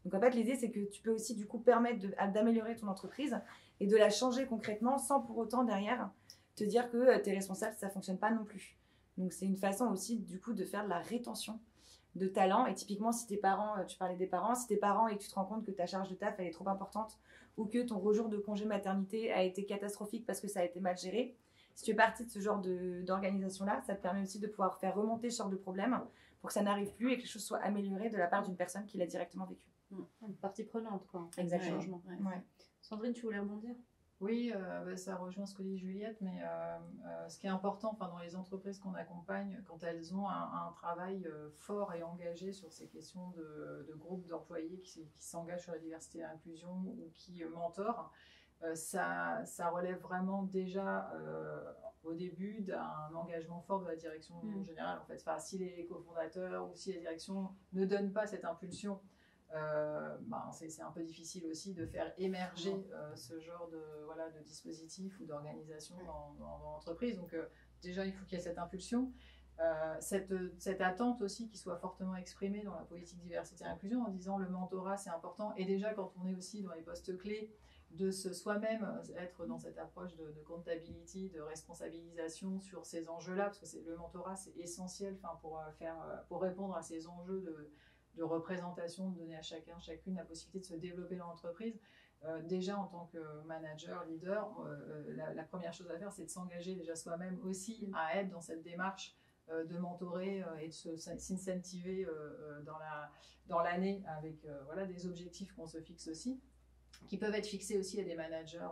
Donc en fait, l'idée, c'est que tu peux aussi du coup permettre d'améliorer ton entreprise et de la changer concrètement sans pour autant derrière te dire que tu es responsable si ça fonctionne pas non plus. Donc c'est une façon aussi du coup de faire de la rétention de talent. Et typiquement, si tes parents, tu parlais des parents, si tes parents et que tu te rends compte que ta charge de taf elle est trop importante ou que ton rejour de congé maternité a été catastrophique parce que ça a été mal géré, si tu es partie de ce genre d'organisation-là, ça te permet aussi de pouvoir faire remonter ce genre de problème pour que ça n'arrive plus et que les choses soient améliorées de la part d'une personne qui l'a directement vécu. Une partie prenante, quoi. Exactement. Changement. Ouais. Sandrine, tu voulais rebondir ? Oui, ça rejoint ce que dit Juliette, mais ce qui est important dans les entreprises qu'on accompagne, quand elles ont un travail fort et engagé sur ces questions de groupes d'employés qui s'engagent sur la diversité et l'inclusion ou qui mentorent, ça relève vraiment déjà au début d'un engagement fort de la direction générale. En fait. Si les cofondateurs ou si la direction ne donnent pas cette impulsion, c'est un peu difficile aussi de faire émerger ce genre de dispositif ou d'organisation dans l'entreprise. Donc déjà, il faut qu'il y ait cette impulsion. Cette attente aussi qui soit fortement exprimée dans la politique diversité et inclusion en disant le mentorat c'est important. Et déjà, quand on est aussi dans les postes clés, de soi-même être dans cette approche de accountability, de responsabilisation sur ces enjeux-là, parce que le mentorat c'est essentiel pour répondre à ces enjeux de représentation, de donner à chacune la possibilité de se développer dans l'entreprise. déjà en tant que manager, leader, la première chose à faire, c'est de s'engager déjà soi-même aussi à être dans cette démarche de mentorer et de s'incentiver dans l'année avec voilà, des objectifs qu'on se fixe aussi, qui peuvent être fixés aussi à des managers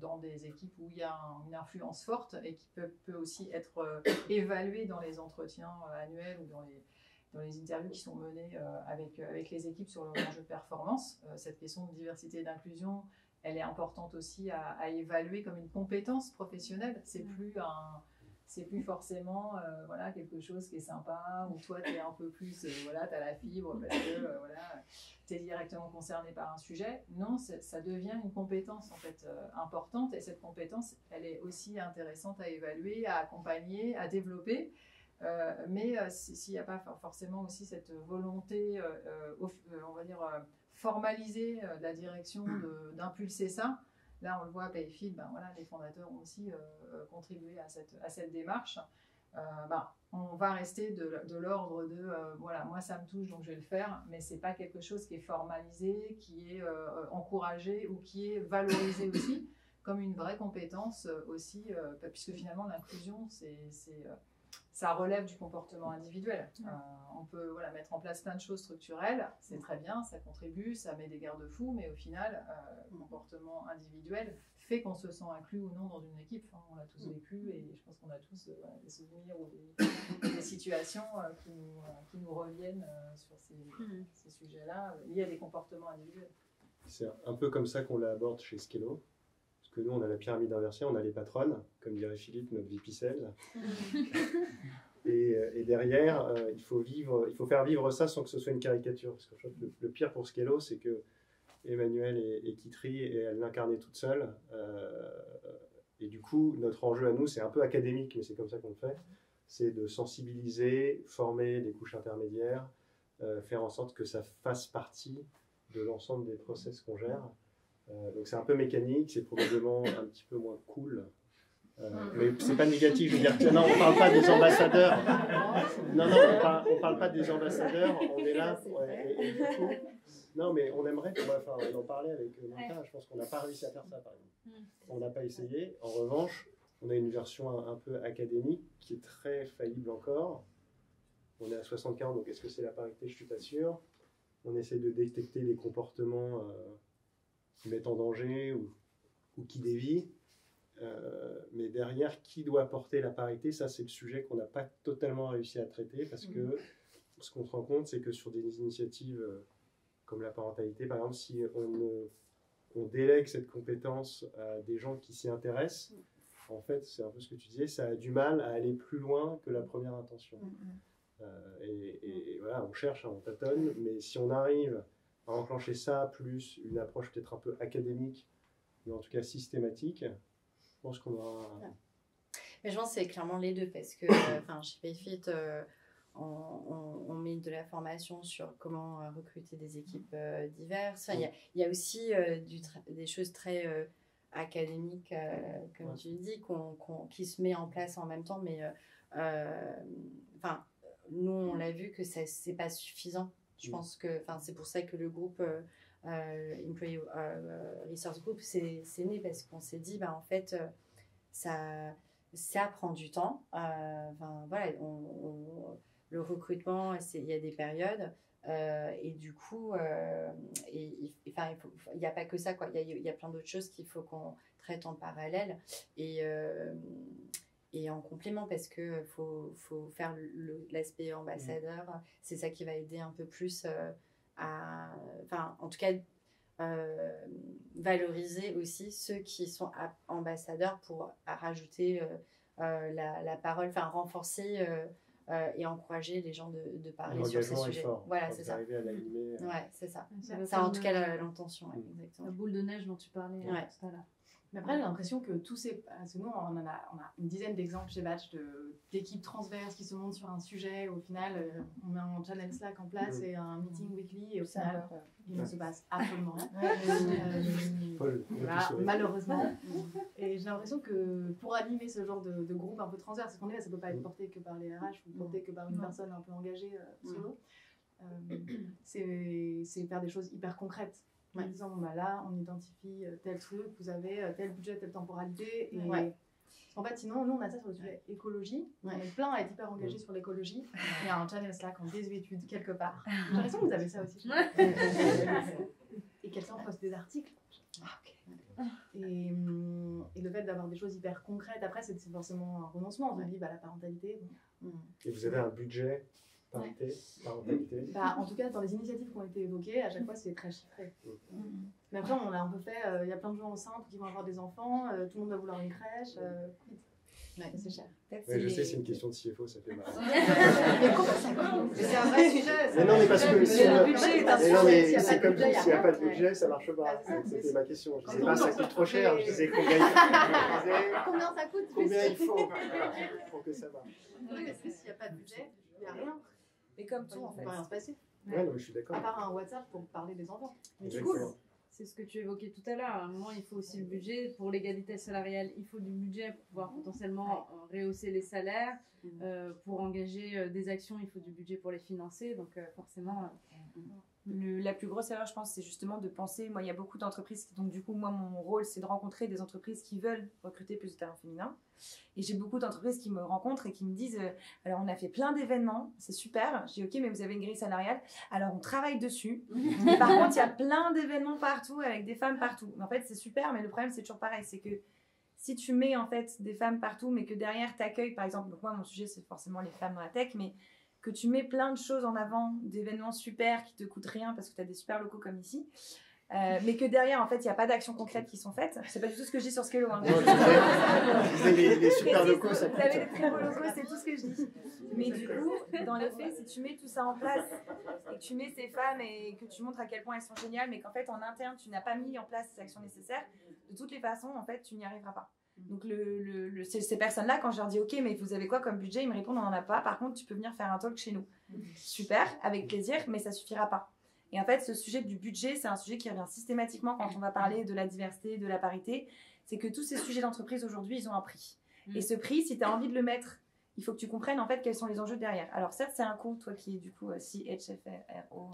dans des équipes où il y a une influence forte et qui peut aussi être évalué dans les entretiens annuels ou dans les interviews qui sont menées avec les équipes sur leur enjeu de performance. Cette question de diversité et d'inclusion, elle est importante aussi à évaluer comme une compétence professionnelle. C'est plus forcément voilà, quelque chose qui est sympa, où toi, tu es un peu plus, voilà, tu as la fibre parce que voilà, tu es directement concerné par un sujet. Non, ça devient une compétence en fait, importante, et cette compétence, elle est aussi intéressante à évaluer, à accompagner, à développer. Mais s'il n'y a pas forcément aussi cette volonté, on va dire, formalisée de la direction d'impulser ça, là, on le voit à Payfield, ben voilà, les fondateurs ont aussi contribué à cette démarche. On va rester de l'ordre de voilà, moi ça me touche donc je vais le faire, mais c'est pas quelque chose qui est formalisé, qui est encouragé ou qui est valorisé aussi comme une vraie compétence aussi, puisque finalement l'inclusion ça relève du comportement individuel. On peut voilà, mettre en place plein de choses structurelles, c'est très bien, ça contribue, ça met des garde-fous, mais au final, le comportement individuel fait qu'on se sent inclus ou non dans une équipe. Enfin, on l'a tous vécu, et je pense qu'on a tous des souvenirs ou des situations qui nous reviennent sur ces sujets-là, liés à des comportements individuels. C'est un peu comme ça qu'on l'aborde chez Skello. Que nous, on a la pyramide inversée, on a les patronnes, comme dirait Philippe, notre VP Sales. Et derrière, il faut faire vivre ça sans que ce soit une caricature. Parce que je trouve que le pire pour Skello, c'est que Emmanuelle est quitterie et elle l'incarnait toute seule. Et du coup, notre enjeu à nous, c'est un peu académique, mais c'est comme ça qu'on le fait. C'est de sensibiliser, former des couches intermédiaires, faire en sorte que ça fasse partie de l'ensemble des process qu'on gère. Donc c'est un peu mécanique, c'est probablement un petit peu moins cool, mais c'est pas négatif. Je veux dire, non, on parle pas des ambassadeurs. Non, on parle pas des ambassadeurs. On est là. Et du coup, non, mais on aimerait. Enfin, on en parlait avec Martin. Je pense qu'on n'a pas réussi à faire ça, par exemple. On n'a pas essayé. En revanche, on a une version un peu académique qui est très faillible encore. On est à 60-40, donc est-ce que c'est la parité? Je suis pas sûr. On essaie de détecter les comportements qui mettent en danger ou qui dévient. Mais derrière, qui doit porter la parité? Ça, c'est le sujet qu'on n'a pas totalement réussi à traiter, parce que ce qu'on se rend compte, c'est que sur des initiatives comme la parentalité, par exemple, si on délègue cette compétence à des gens qui s'y intéressent, en fait, c'est un peu ce que tu disais, ça a du mal à aller plus loin que la première intention. Et voilà, on cherche, on tâtonne, mais si on arrive à enclencher ça, plus une approche peut-être un peu académique, mais en tout cas systématique, je pense qu'on aura... Mais je pense que c'est clairement les deux, parce que chez Payfit, on met de la formation sur comment recruter des équipes diverses. Il y a aussi des choses très académiques, comme tu le dis, qui se met en place en même temps, mais nous, on l'a vu que c'est pas suffisant. Je pense que c'est pour ça que le groupe Employee Resource Group c'est né, parce qu'on s'est dit en fait ça prend du temps. Voilà, le recrutement, il y a des périodes et du coup il n'y a pas que ça, quoi. Il y a plein d'autres choses qu'il faut qu'on traite en parallèle et en complément, parce que faut faire l'aspect ambassadeur. C'est ça qui va aider un peu plus en tout cas valoriser aussi ceux qui sont ambassadeurs, pour rajouter la parole, renforcer et encourager les gens de parler sur ces sujets. Voilà, c'est ça. Ouais, c'est ça. C'est en tout cas l'intention. Exactement. La boule de neige dont tu parlais tout à l'heure. Mais après, j'ai l'impression que parce que nous, on a une dizaine d'exemples chez Batch d'équipes transverses qui se montent sur un sujet. Au final, on met un channel Slack en place et un meeting weekly, et au final, il ne se passe absolument rien. Malheureusement. Et j'ai l'impression que pour animer ce genre de groupe un peu transverse, parce qu'on est là, ça ne peut pas être porté que par les RH ou porté que par une personne un peu engagée solo. C'est faire des choses hyper concrètes. en disant bon, bah, là, on identifie tel truc, vous avez tel budget, telle temporalité. Et... En fait, sinon, nous, on a ça sur le sujet écologie. On est plein à être hyper engagés sur l'écologie. Il y a un challenge Slack en désuétude quelque part. J'ai l'impression que vous avez ça aussi. Et quelqu'un poste des articles. Et le fait d'avoir des choses hyper concrètes, après, c'est forcément un renoncement. On se dit, bah, la parentalité. Et vous avez un budget parentalité Bah, en tout cas, dans les initiatives qui ont été évoquées, à chaque fois, c'est très chiffré. Mais après, on a un peu fait, il y a plein de gens enceintes qui vont avoir des enfants, tout le monde va vouloir une crèche. C'est cher. Je sais, c'est une question de CFO, ça fait mal. Mais comment ça coûte? C'est un vrai sujet. Mais non, mais parce que si le budget est un sujet. c'est comme tout, s'il n'y a pas de budget, ça ne marche pas. C'était ma question. Je ne disais pas ça coûte trop cher, je disais combien ça coûte combien il faut pour que ça marche. Oui, parce que s'il n'y a pas de budget, il n'y a rien. Mais comme tout, en fait. Il ne peut rien se passer. Ouais, non, je suis d'accord. À part un WhatsApp pour parler des enfants. C'est cool. C'est ce que tu évoquais tout à l'heure. À un moment, il faut aussi le budget. Pour l'égalité salariale, il faut du budget pour pouvoir potentiellement rehausser les salaires. Pour engager des actions, il faut du budget pour les financer. Donc forcément... La plus grosse erreur, je pense, c'est justement de penser... Moi, il y a beaucoup d'entreprises... Donc du coup, moi, mon rôle, c'est de rencontrer des entreprises qui veulent recruter plus de talents féminins. Et j'ai beaucoup d'entreprises qui me rencontrent et qui me disent alors, on a fait plein d'événements, c'est super. Je dis ok, mais vous avez une grille salariale. Alors, on travaille dessus. Mais par contre, il y a plein d'événements partout avec des femmes partout. En fait, c'est super, mais le problème, c'est toujours pareil. C'est que si tu mets en fait des femmes partout, mais que derrière, tu accueilles, par exemple, donc moi, mon sujet, c'est forcément les femmes dans la tech, mais que tu mets plein de choses en avant, d'événements super qui te coûtent rien parce que tu as des super locaux comme ici, mais que derrière, en fait, il n'y a pas d'actions concrètes qui sont faites. C'est pas du tout ce que je dis sur Skello. Hein. Les super locaux, ça coûte. Vous avez des très beaux locaux, c'est tout ce que je dis. Mais du coup, dans les faits, si tu mets tout ça en place et que tu mets ces femmes et que tu montres à quel point elles sont géniales, mais qu'en fait, en interne, tu n'as pas mis en place ces actions nécessaires, de toutes les façons, en fait, tu n'y arriveras pas. Donc, ces personnes-là, quand je leur dis ok, mais vous avez quoi comme budget, ils me répondent on n'en a pas. Par contre, tu peux venir faire un talk chez nous. Super, avec plaisir, mais ça suffira pas. Et en fait, ce sujet du budget, c'est un sujet qui revient systématiquement quand on va parler de la diversité, de la parité. C'est que tous ces sujets d'entreprise aujourd'hui, ils ont un prix. Et ce prix, si tu as envie de le mettre, il faut que tu comprennes en fait quels sont les enjeux derrière. Alors certes, c'est un coût, toi qui est du coup CHFRO,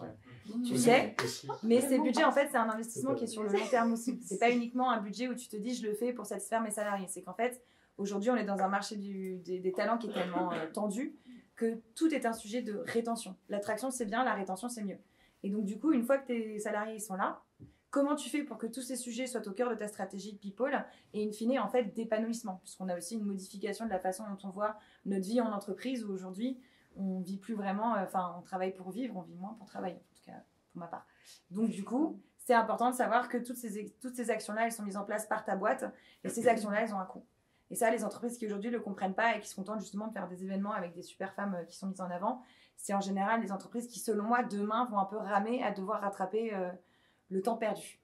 tu sais, mais ces budgets, en fait, c'est un investissement qui est sur le long terme aussi. C'est pas uniquement un budget où tu te dis je le fais pour satisfaire mes salariés. C'est qu'en fait, aujourd'hui, on est dans un marché des talents qui est tellement tendu que tout est un sujet de rétention. L'attraction, c'est bien, la rétention, c'est mieux. Et donc, du coup, une fois que tes salariés ils sont là, comment tu fais pour que tous ces sujets soient au cœur de ta stratégie de people et in fine, en fait, d'épanouissement, puisqu'on a aussi une modification de la façon dont on voit notre vie en entreprise, où aujourd'hui, on vit plus vraiment, on travaille pour vivre, on vit moins pour travailler, en tout cas, pour ma part. Donc, du coup, c'est important de savoir que toutes ces actions-là, elles sont mises en place par ta boîte, et ces actions-là, elles ont un coût. Et ça, les entreprises qui aujourd'hui ne le comprennent pas et qui se contentent justement de faire des événements avec des super femmes qui sont mises en avant, c'est en général les entreprises qui, selon moi, demain vont un peu ramer à devoir rattraper le temps perdu.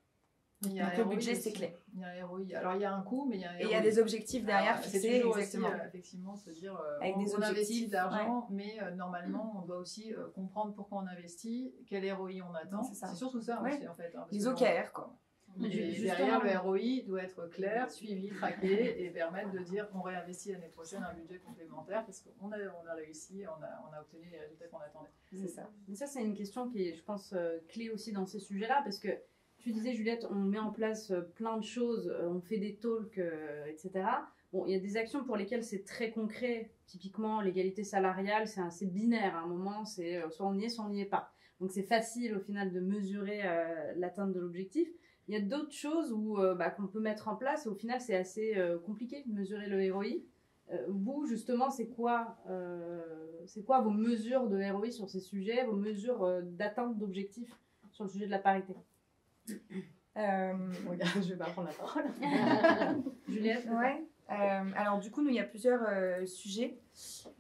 Donc le budget, c'est clé. Il y a un ROI. Alors il y a un coût, mais il y a un ROI. Et il y a des objectifs derrière fixés. C'est toujours exactement. aussi, effectivement, se dire avec des on investit objectifs, d'argent, mais normalement, on doit aussi comprendre pourquoi on investit, quel ROI on attend. C'est surtout ça aussi, en fait. Hein, les OKR, quoi. Et derrière, le ROI doit être clair, suivi, traqué et permettre de dire on réinvestit l'année prochaine un budget complémentaire parce qu'on a réussi, on a obtenu les résultats qu'on attendait. C'est ça. Mais ça, c'est une question qui est, je pense, clé aussi dans ces sujets-là parce que tu disais, Juliette, on met en place plein de choses, on fait des talks, etc. Bon, il y a des actions pour lesquelles c'est très concret. Typiquement, l'égalité salariale, c'est assez binaire. À un moment, c'est soit on y est, soit on n'y est pas. Donc, c'est facile au final de mesurer l'atteinte de l'objectif. Il y a d'autres choses qu'on peut mettre en place et au final, c'est assez compliqué de mesurer le ROI. Vous, justement, c'est quoi vos mesures de ROI sur ces sujets, vos mesures d'atteinte d'objectifs sur le sujet de la parité? Je vais pas prendre la parole. Juliette? Ouais. Alors du coup, nous, il y a plusieurs sujets.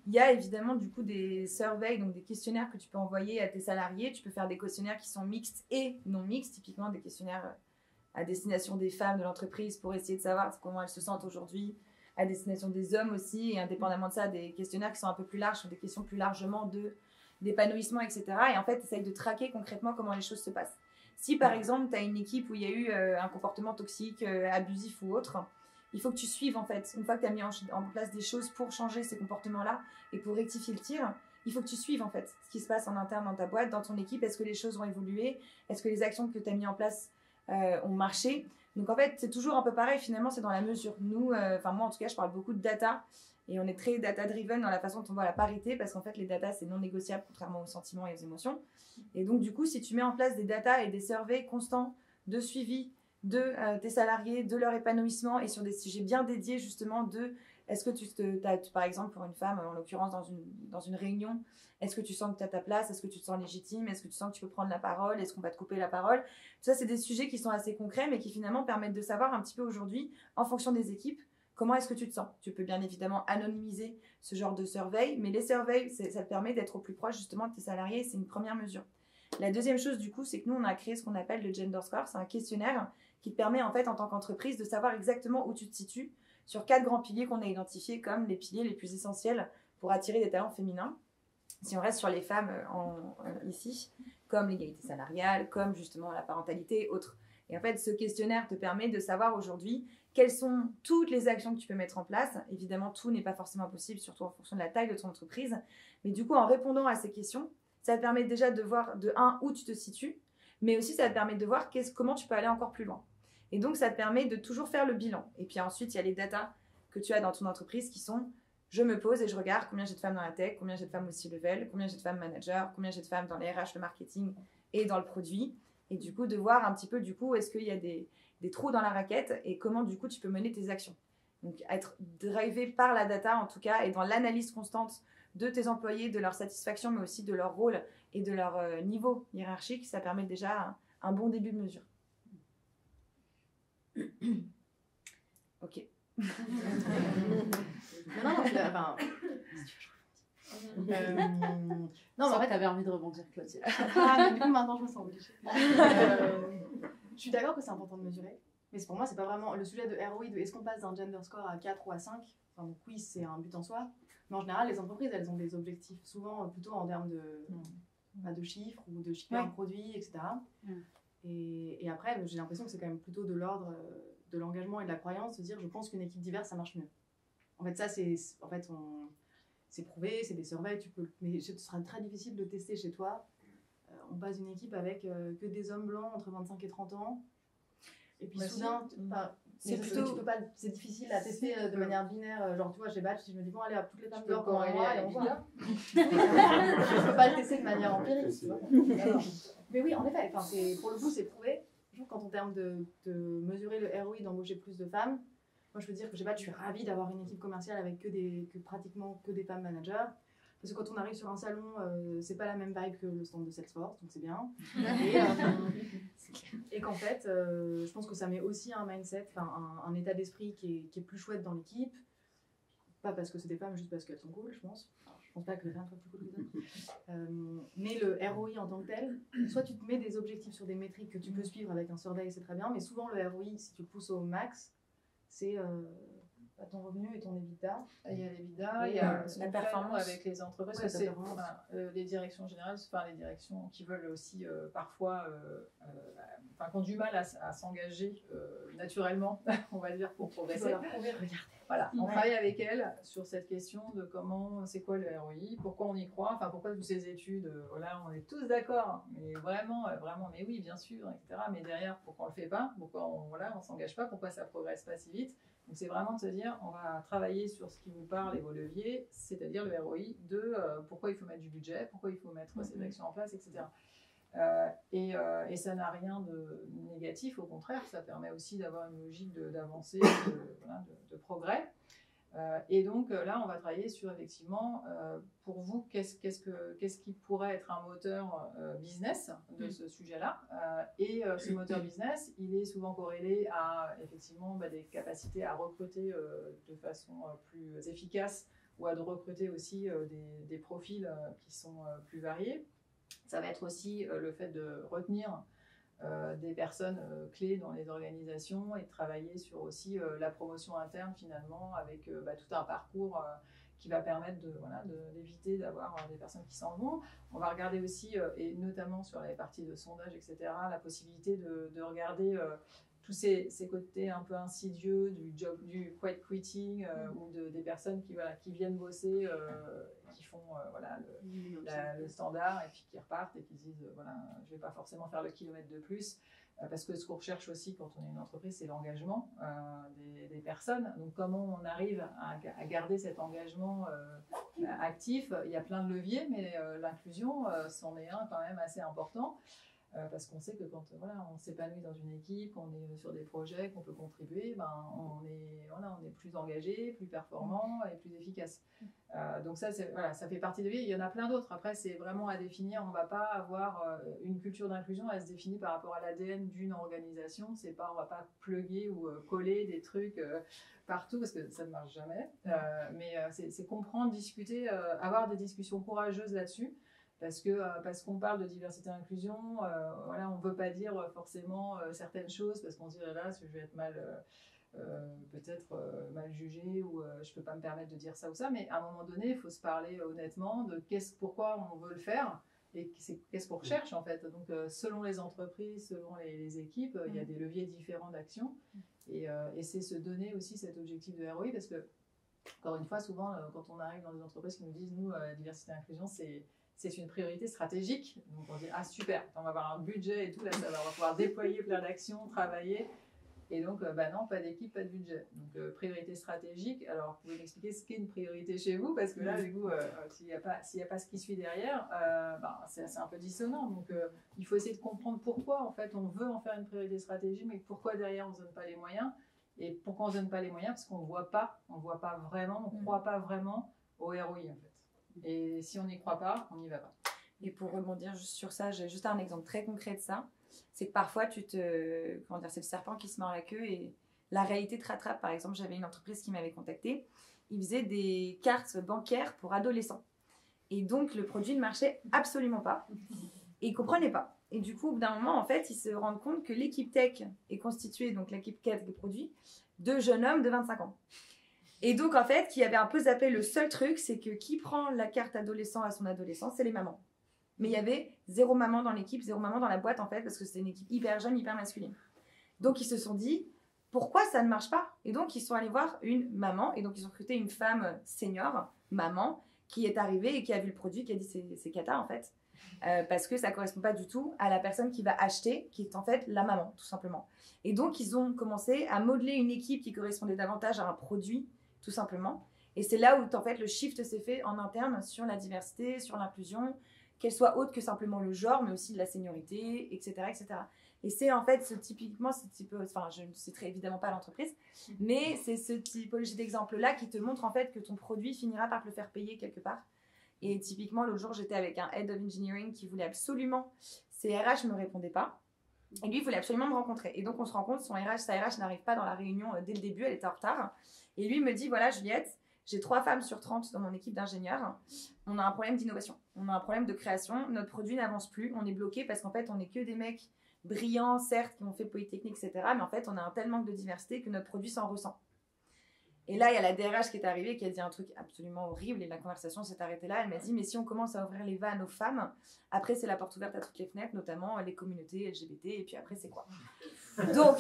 Il y a évidemment du coup des surveys, donc des questionnaires que tu peux envoyer à tes salariés. Tu peux faire des questionnaires qui sont mixtes et non mixtes, typiquement des questionnaires à destination des femmes de l'entreprise pour essayer de savoir comment elles se sentent aujourd'hui, à destination des hommes aussi, et indépendamment de ça, des questionnaires qui sont un peu plus larges, sont des questions plus largement d'épanouissement, etc. Et en fait, essaye de traquer concrètement comment les choses se passent. Si par exemple, tu as une équipe où il y a eu un comportement toxique, abusif ou autre, il faut que tu suives en fait. Une fois que tu as mis en place des choses pour changer ces comportements-là et pour rectifier le tir, il faut que tu suives en fait ce qui se passe en interne dans ta boîte, dans ton équipe. Est-ce que les choses ont évolué? Est-ce que les actions que tu as mis en place ont marché. Donc en fait, c'est toujours un peu pareil, finalement, c'est dans la mesure. Nous, moi en tout cas, je parle beaucoup de data, et on est très data-driven dans la façon dont on voit la parité, parce qu'en fait, les data, c'est non négociable, contrairement aux sentiments et aux émotions. Et donc, du coup, si tu mets en place des data et des surveys constants de suivi de tes salariés, de leur épanouissement, et sur des sujets bien dédiés, justement, de est-ce que par exemple, pour une femme, en l'occurrence, dans une réunion, est-ce que tu sens que tu as ta place? Est-ce que tu te sens légitime? Est-ce que tu sens que tu peux prendre la parole? Est-ce qu'on va te couper la parole? Tout ça, c'est des sujets qui sont assez concrets, mais qui finalement permettent de savoir un petit peu aujourd'hui, en fonction des équipes, comment est-ce que tu te sens. Tu peux bien évidemment anonymiser ce genre de survey, mais les surveys, ça te permet d'être au plus proche justement de tes salariés. C'est une première mesure. La deuxième chose, du coup, c'est que nous, on a créé ce qu'on appelle le Gender Score. C'est un questionnaire qui te permet, en fait, en tant qu'entreprise, de savoir exactement où tu te situes sur 4 grands piliers qu'on a identifiés comme les piliers les plus essentiels pour attirer des talents féminins. Si on reste sur les femmes ici, comme l'égalité salariale, comme justement la parentalité, autres. Et en fait, ce questionnaire te permet de savoir aujourd'hui quelles sont toutes les actions que tu peux mettre en place. Évidemment, tout n'est pas forcément possible, surtout en fonction de la taille de ton entreprise. Mais du coup, en répondant à ces questions, ça te permet déjà de voir, de un, où tu te situes, mais aussi ça te permet de voir comment tu peux aller encore plus loin. Et donc, ça te permet de toujours faire le bilan. Et puis ensuite, il y a les datas que tu as dans ton entreprise qui sont, je me pose et je regarde combien j'ai de femmes dans la tech, combien j'ai de femmes au C-level, combien j'ai de femmes managers, combien j'ai de femmes dans les RH, le marketing et dans le produit. Et du coup, de voir un petit peu, du coup, est-ce qu'il y a des trous dans la raquette et comment, du coup, tu peux mener tes actions. Donc, être drivé par la data, en tout cas, et dans l'analyse constante de tes employés, de leur satisfaction, mais aussi de leur rôle et de leur niveau hiérarchique, ça permet déjà un bon début de mesure. Ok. Non, mais en fait, t'avais envie de rebondir, Claudie. mais du coup, maintenant, je me sens obligée. Je suis d'accord que c'est important de mesurer, mais pour moi, c'est pas vraiment le sujet de ROI, de est-ce qu'on passe d'un gender score à 4 ou à 5. Enfin, donc oui, c'est un but en soi, mais en général, les entreprises, elles ont des objectifs souvent plutôt en termes de chiffres ou de chiffres d'un produit, etc. Et après, j'ai l'impression que c'est quand même plutôt de l'ordre de l'engagement et de la croyance, de se dire, je pense qu'une équipe diverse, ça marche mieux. En fait, ça, c'est prouvé, c'est des surveys, mais ce sera très difficile de tester chez toi. On base une équipe avec que des hommes blancs entre 25 et 30 ans. Et puis soudain, c'est difficile à tester de manière binaire. Genre, tu vois, chez Batch, si je me dis, bon, allez, toutes les femmes blanches pour un mois, et on voit. Je ne peux pas le tester de manière empirique. Tu vois. Mais oui, en effet, pour le coup, c'est prouvé. Je trouve qu'en termes de mesurer le ROI, d'embaucher plus de femmes, moi, je peux dire que je suis ravie d'avoir une équipe commerciale avec pratiquement que des femmes managers. Parce que quand on arrive sur un salon, c'est pas la même vibe que le stand de Salesforce, donc c'est bien. Et qu'en fait, je pense que ça met aussi un mindset, un état d'esprit qui est plus chouette dans l'équipe. Pas parce que c'est des femmes, juste parce qu'elles sont cool, je pense. Je pense pas que les femmes soient plus cool que les autres. Mais le ROI en tant que tel, soit tu te mets des objectifs sur des métriques que tu peux suivre avec un survey, c'est très bien, mais souvent le ROI, si tu le pousses au max, c'est ton revenu et ton EBITDA. Il y a l'EBITDA, il y a la performance avec les entreprises, c'est les directions générales, les directions qui veulent aussi parfois, qui ont du mal à s'engager naturellement, on va dire, pour progresser. Voilà, on travaille avec elles sur cette question de c'est quoi le ROI, pourquoi on y croit, pourquoi toutes ces études, voilà, on est tous d'accord, mais vraiment, mais oui, bien sûr, etc. Mais derrière, pourquoi on le fait pas, pourquoi on s'engage pas, pourquoi ça progresse pas si vite. Donc c'est vraiment de se dire, on va travailler sur ce qui nous parle et vos leviers, c'est-à-dire le ROI, pourquoi il faut mettre du budget, pourquoi il faut mettre ces actions en place, etc. Et ça n'a rien de négatif, au contraire, ça permet aussi d'avoir une logique d'avancée, de progrès. Et donc là, on va travailler sur effectivement, pour vous, qu'est-ce qui pourrait être un moteur business de ce sujet-là. Et ce moteur business, il est souvent corrélé à effectivement des capacités à recruter de façon plus efficace ou à de recruter aussi des profils qui sont plus variés. Ça va être aussi le fait de retenir des personnes clés dans les organisations et de travailler sur aussi la promotion interne finalement avec tout un parcours qui va permettre d'éviter d'avoir des personnes qui s'en vont. On va regarder aussi, et notamment sur les parties de sondage, etc., la possibilité de regarder tous ces côtés un peu insidieux du quiet quitting ou des personnes qui viennent bosser, qui font voilà, le standard et puis qui repartent et qui se disent voilà, je ne vais pas forcément faire le kilomètre de plus. Parce que ce qu'on recherche aussi quand on est une entreprise, c'est l'engagement des personnes. Donc comment on arrive à garder cet engagement actif? Il y a plein de leviers, mais l'inclusion, c'en est un quand même assez important. Parce qu'on sait que quand voilà, on s'épanouit dans une équipe, qu'on est sur des projets, qu'on peut contribuer, ben, on est plus engagé, plus performant et plus efficace. Donc ça, voilà, ça fait partie de lui. Il y en a plein d'autres. Après, c'est vraiment à définir. On ne va pas avoir une culture d'inclusion. Elle se définit par rapport à l'ADN d'une organisation. C'est pas, on ne va pas plugger ou coller des trucs partout parce que ça ne marche jamais. Mais c'est comprendre, discuter, avoir des discussions courageuses là-dessus. Parce qu'on parle de diversité et inclusion, voilà, on ne veut pas dire forcément certaines choses parce qu'on se dit là, je vais être peut-être mal jugé ou je ne peux pas me permettre de dire ça ou ça, mais à un moment donné, il faut se parler honnêtement de pourquoi on veut le faire et qu'est-ce qu'on recherche en fait. Donc selon les entreprises, selon les équipes, il y a des leviers différents d'action et c'est se donner aussi cet objectif de ROI parce que, encore une fois, souvent quand on arrive dans des entreprises qui nous disent nous, la diversité et inclusion, c'est une priorité stratégique. Donc on dit, ah super, on va avoir un budget et tout, là, on va pouvoir déployer plein d'actions, travailler. Et donc, bah non, pas d'équipe, pas de budget. Donc priorité stratégique. Alors, vous pouvez m'expliquer ce qu'est une priorité chez vous, parce que là, du coup, s'il n'y a pas ce qui suit derrière, c'est un peu dissonant. Donc il faut essayer de comprendre pourquoi, en fait, on veut en faire une priorité stratégique, mais pourquoi derrière, on ne se donne pas les moyens. Et pourquoi on ne se donne pas les moyens? Parce qu'on ne voit pas vraiment, on ne croit pas vraiment au ROI, en fait. Et si on n'y croit pas, on n'y va pas. Et pour rebondir juste sur ça, j'ai juste un exemple très concret de ça. C'est que parfois, c'est le serpent qui se mord la queue et la réalité te rattrape. Par exemple, j'avais une entreprise qui m'avait contactée. Ils faisaient des cartes bancaires pour adolescents. Et donc, le produit ne marchait absolument pas. Et ils ne comprenaient pas. Et du coup, au bout d'un moment, en fait, ils se rendent compte que l'équipe tech est constituée, donc l'équipe tech des produits, de jeunes hommes de 25 ans. Et donc, en fait, qui avait un peu zappé, le seul truc, c'est que qui prend la carte adolescent à son adolescent, c'est les mamans. Mais il y avait 0 maman dans l'équipe, 0 maman dans la boîte, en fait, parce que c'était une équipe hyper jeune, hyper masculine. Donc, ils se sont dit, pourquoi ça ne marche pas? Et donc, ils sont allés voir une maman, et donc, ils ont recruté une femme senior, maman, qui est arrivée et qui a vu le produit, qui a dit, c'est cata, en fait. Parce que ça ne correspond pas du tout à la personne qui va acheter, qui est en fait la maman, tout simplement. Et donc, ils ont commencé à modeler une équipe qui correspondait davantage à un produit, tout simplement. Et c'est là où en fait le shift s'est fait en interne sur la diversité, sur l'inclusion, qu'elle soit autre que simplement le genre, mais aussi de la seniorité, etc., etc. Et c'est en fait je ne citerai évidemment pas l'entreprise, mais c'est ce typologie d'exemple-là qui te montre en fait que ton produit finira par te le faire payer quelque part. Et typiquement, l'autre jour, j'étais avec un Head of Engineering qui voulait absolument, ses RH ne me répondaient pas. Et lui, il voulait absolument me rencontrer. Et donc, on se rend compte, sa RH n'arrive pas dans la réunion dès le début, elle était en retard. Et lui me dit, voilà Juliette, j'ai 3 femmes sur 30 dans mon équipe d'ingénieurs. On a un problème d'innovation, on a un problème de création. Notre produit n'avance plus, on est bloqué parce qu'en fait, on n'est que des mecs brillants, certes, qui ont fait Polytechnique, etc. Mais en fait, on a un tel manque de diversité que notre produit s'en ressent. Et là, il y a la DRH qui est arrivée et qui a dit un truc absolument horrible et la conversation s'est arrêtée là. Elle m'a dit, mais si on commence à ouvrir les vannes aux femmes, après, c'est la porte ouverte à toutes les fenêtres, notamment les communautés LGBT, et puis après, c'est quoi? Donc,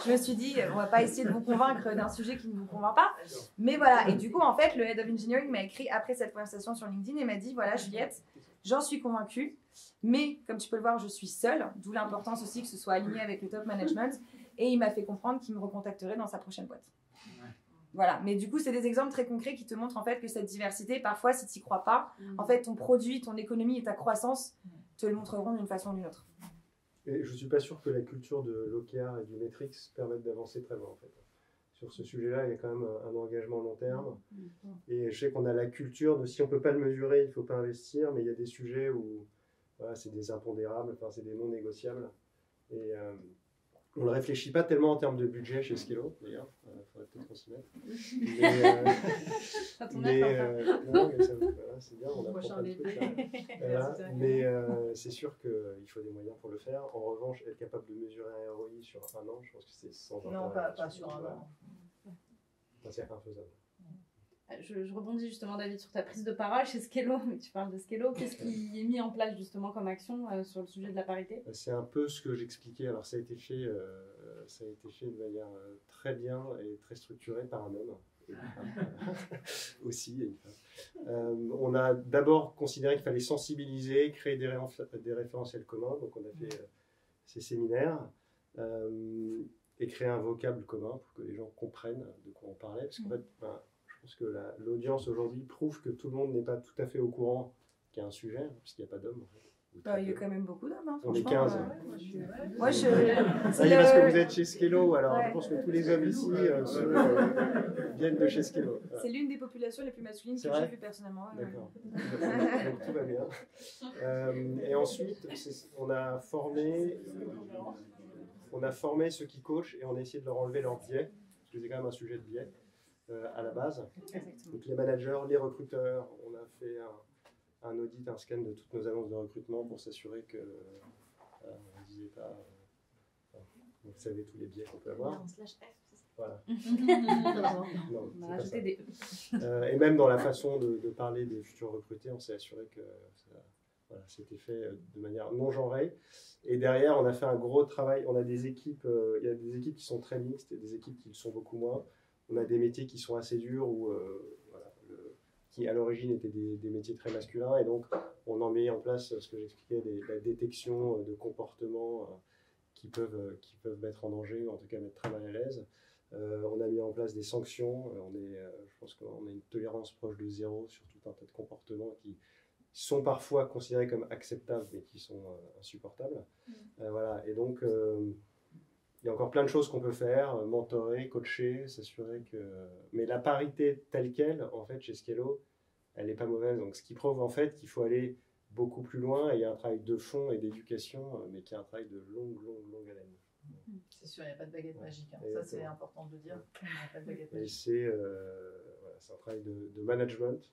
je me suis dit, on va pas essayer de vous convaincre d'un sujet qui ne vous convainc pas. Mais voilà, et du coup, en fait, le Head of Engineering m'a écrit après cette conversation sur LinkedIn et m'a dit, voilà, Juliette, j'en suis convaincue, mais comme tu peux le voir, je suis seule, d'où l'importance aussi que ce soit aligné avec le top management. Et il m'a fait comprendre qu'il me recontacterait dans sa prochaine boîte. Voilà, mais du coup, c'est des exemples très concrets qui te montrent en fait que cette diversité, parfois, si tu n'y crois pas, en fait, ton produit, ton économie et ta croissance te le montreront d'une façon ou d'une autre. Et je ne suis pas sûr que la culture de l'OKR et du Metrics permette d'avancer très loin, en fait. Sur ce sujet-là, il y a quand même un engagement long terme. Et je sais qu'on a la culture de si on ne peut pas le mesurer, il ne faut pas investir, mais il y a des sujets où voilà, c'est des impondérables, enfin, c'est des non négociables. Et on ne le réfléchit pas tellement en termes de budget chez Skello, d'ailleurs. Il faudrait peut-être qu'on s'y mette. C'est bien, on apprend plein de trucs là. Mais c'est sûr qu'il faut des moyens pour le faire. En revanche, être capable de mesurer un ROI sur un an, je pense que c'est sans intérêt. Non, pas sur un an. C'est infaisable. Je rebondis justement, David, sur ta prise de parole chez Skello. Tu parles de Skello. Qu'est-ce qui est mis en place justement comme action sur le sujet de la parité? C'est un peu ce que j'expliquais. Alors, ça a été fait de manière très bien et très structurée par un homme. Et aussi, et une femme. On a d'abord considéré qu'il fallait sensibiliser, créer des référentiels communs. Donc, on a fait ces séminaires et créer un vocable commun pour que les gens comprennent de quoi on parlait. Parce qu'en fait, je pense que l'audience aujourd'hui prouve que tout le monde n'est pas tout à fait au courant qu'il y a un sujet, puisqu'il n'y a pas d'hommes, en fait. Il y a quand même beaucoup d'hommes, hein, On est franchement. 15. Moi, Ça y est, parce que vous êtes chez Skello, alors je pense que tous les hommes ici viennent de chez Skello. Voilà. C'est l'une des populations les plus masculines C'est que vrai j'ai vues personnellement. D'accord. Donc tout va bien. Et ensuite, on a formé ceux qui coachent et on a essayé de leur enlever leurs biais, parce que c'est quand même un sujet de biais à la base. Donc les managers, les recruteurs, on a fait un audit, un scan de toutes nos annonces de recrutement pour s'assurer que on ne disait pas. Vous savez tous les biais qu'on peut avoir. Voilà. Non, On a rajouté des et même dans la façon de parler des futurs recrutés, on s'est assuré que c'était fait de manière non genrée. Et derrière, on a fait un gros travail. On a des équipes, il y a des équipes qui sont très mixtes et des équipes qui le sont beaucoup moins. On a des métiers qui sont assez durs ou qui à l'origine étaient des métiers très masculins. Et donc, on en met en place ce que j'expliquais, la détection de comportements qui peuvent mettre en danger ou en tout cas mettre très mal à l'aise. On a mis en place des sanctions. Je pense qu'on a une tolérance proche de 0 sur tout un tas de comportements qui sont parfois considérés comme acceptables mais qui sont insupportables. Voilà. Et donc, il y a encore plein de choses qu'on peut faire, mentorer, coacher, s'assurer que... Mais la parité telle qu'elle, en fait, chez Skello, elle n'est pas mauvaise. Donc, ce qui prouve en fait qu'il faut aller beaucoup plus loin et il y a un travail de fond et d'éducation, mais qui est un travail de longue haleine. C'est sûr, il n'y a pas de baguette magique. Hein. Ça, c'est important de le dire. Il n'y a pas de baguette Et magique. c'est un travail de management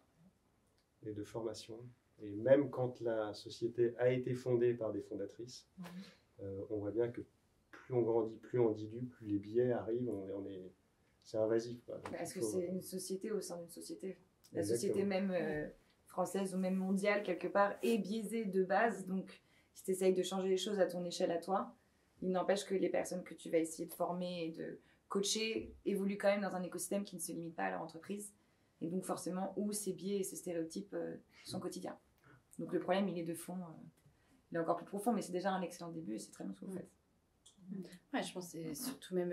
et de formation. Et même quand la société a été fondée par des fondatrices, on voit bien que plus on grandit, plus on dilue, plus les biais arrivent, c'est invasif. Est-ce que c'est une société au sein d'une société? La Exactement. société même française ou même mondiale, quelque part, est biaisée de base. Donc, si tu essayes de changer les choses à ton échelle à toi, il n'empêche que les personnes que tu vas essayer de former et de coacher évoluent quand même dans un écosystème qui ne se limite pas à leur entreprise. Et donc, forcément, où ces biais et ces stéréotypes sont quotidiens. Donc, le problème, il est de fond. Il est encore plus profond, mais c'est déjà un excellent début et c'est très bien ce que vous faites. Ouais, je pense que c'est surtout même...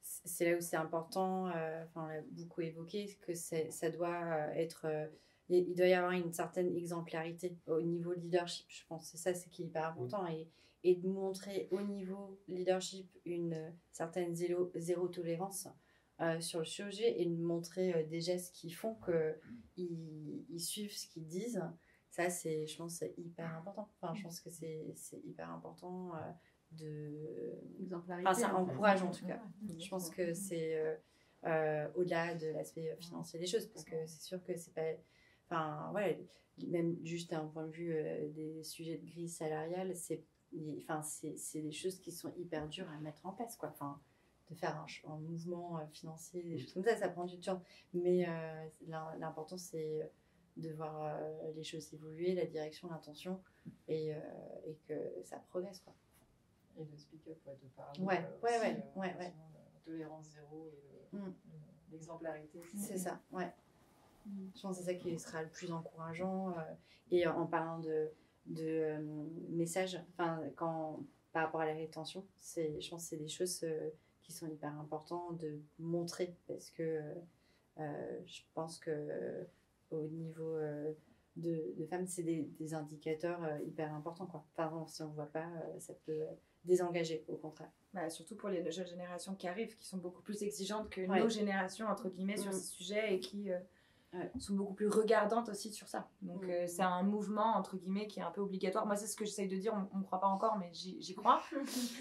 c'est là où c'est important, on l'a beaucoup évoqué, que ça doit être... il doit y avoir une certaine exemplarité au niveau leadership, je pense. C'est ça, c'est qui est hyper important. Et de montrer au niveau leadership une certaine zéro tolérance sur le sujet et de montrer des gestes qui font qu'ils suivent ce qu'ils disent. Ça, je pense, c'est hyper important. Enfin, je pense que c'est hyper important exemplarité. ça encourage en tout cas. Je pense que c'est au-delà de l'aspect financier des choses, parce que c'est sûr que c'est pas... Enfin, ouais, même juste d'un point de vue des sujets de grille salariale, c'est des choses qui sont hyper dures à mettre en place, quoi. Enfin, de faire un mouvement financier, des choses comme ça prend du temps. Mais l'important, c'est de voir les choses évoluer, la direction, l'intention, et que ça progresse, quoi. Et le speak-up, de parler. Ouais. La tolérance zéro et l'exemplarité. C'est ça, ouais. Je pense que c'est ça qui sera le plus encourageant. Et en parlant de messages, par rapport à la rétention, je pense que c'est des choses qui sont hyper importantes de montrer, parce que je pense que au niveau de femmes, c'est des indicateurs hyper importants, quoi. Si on ne voit pas, ça peut désengager, au contraire. Surtout pour les jeunes générations qui arrivent, qui sont beaucoup plus exigeantes que nos générations, entre guillemets, sur ces sujets et qui sont beaucoup plus regardantes aussi sur ça. Donc c'est un mouvement, entre guillemets, qui est un peu obligatoire. Moi, c'est ce que j'essaye de dire, on ne croit pas encore, mais j'y crois.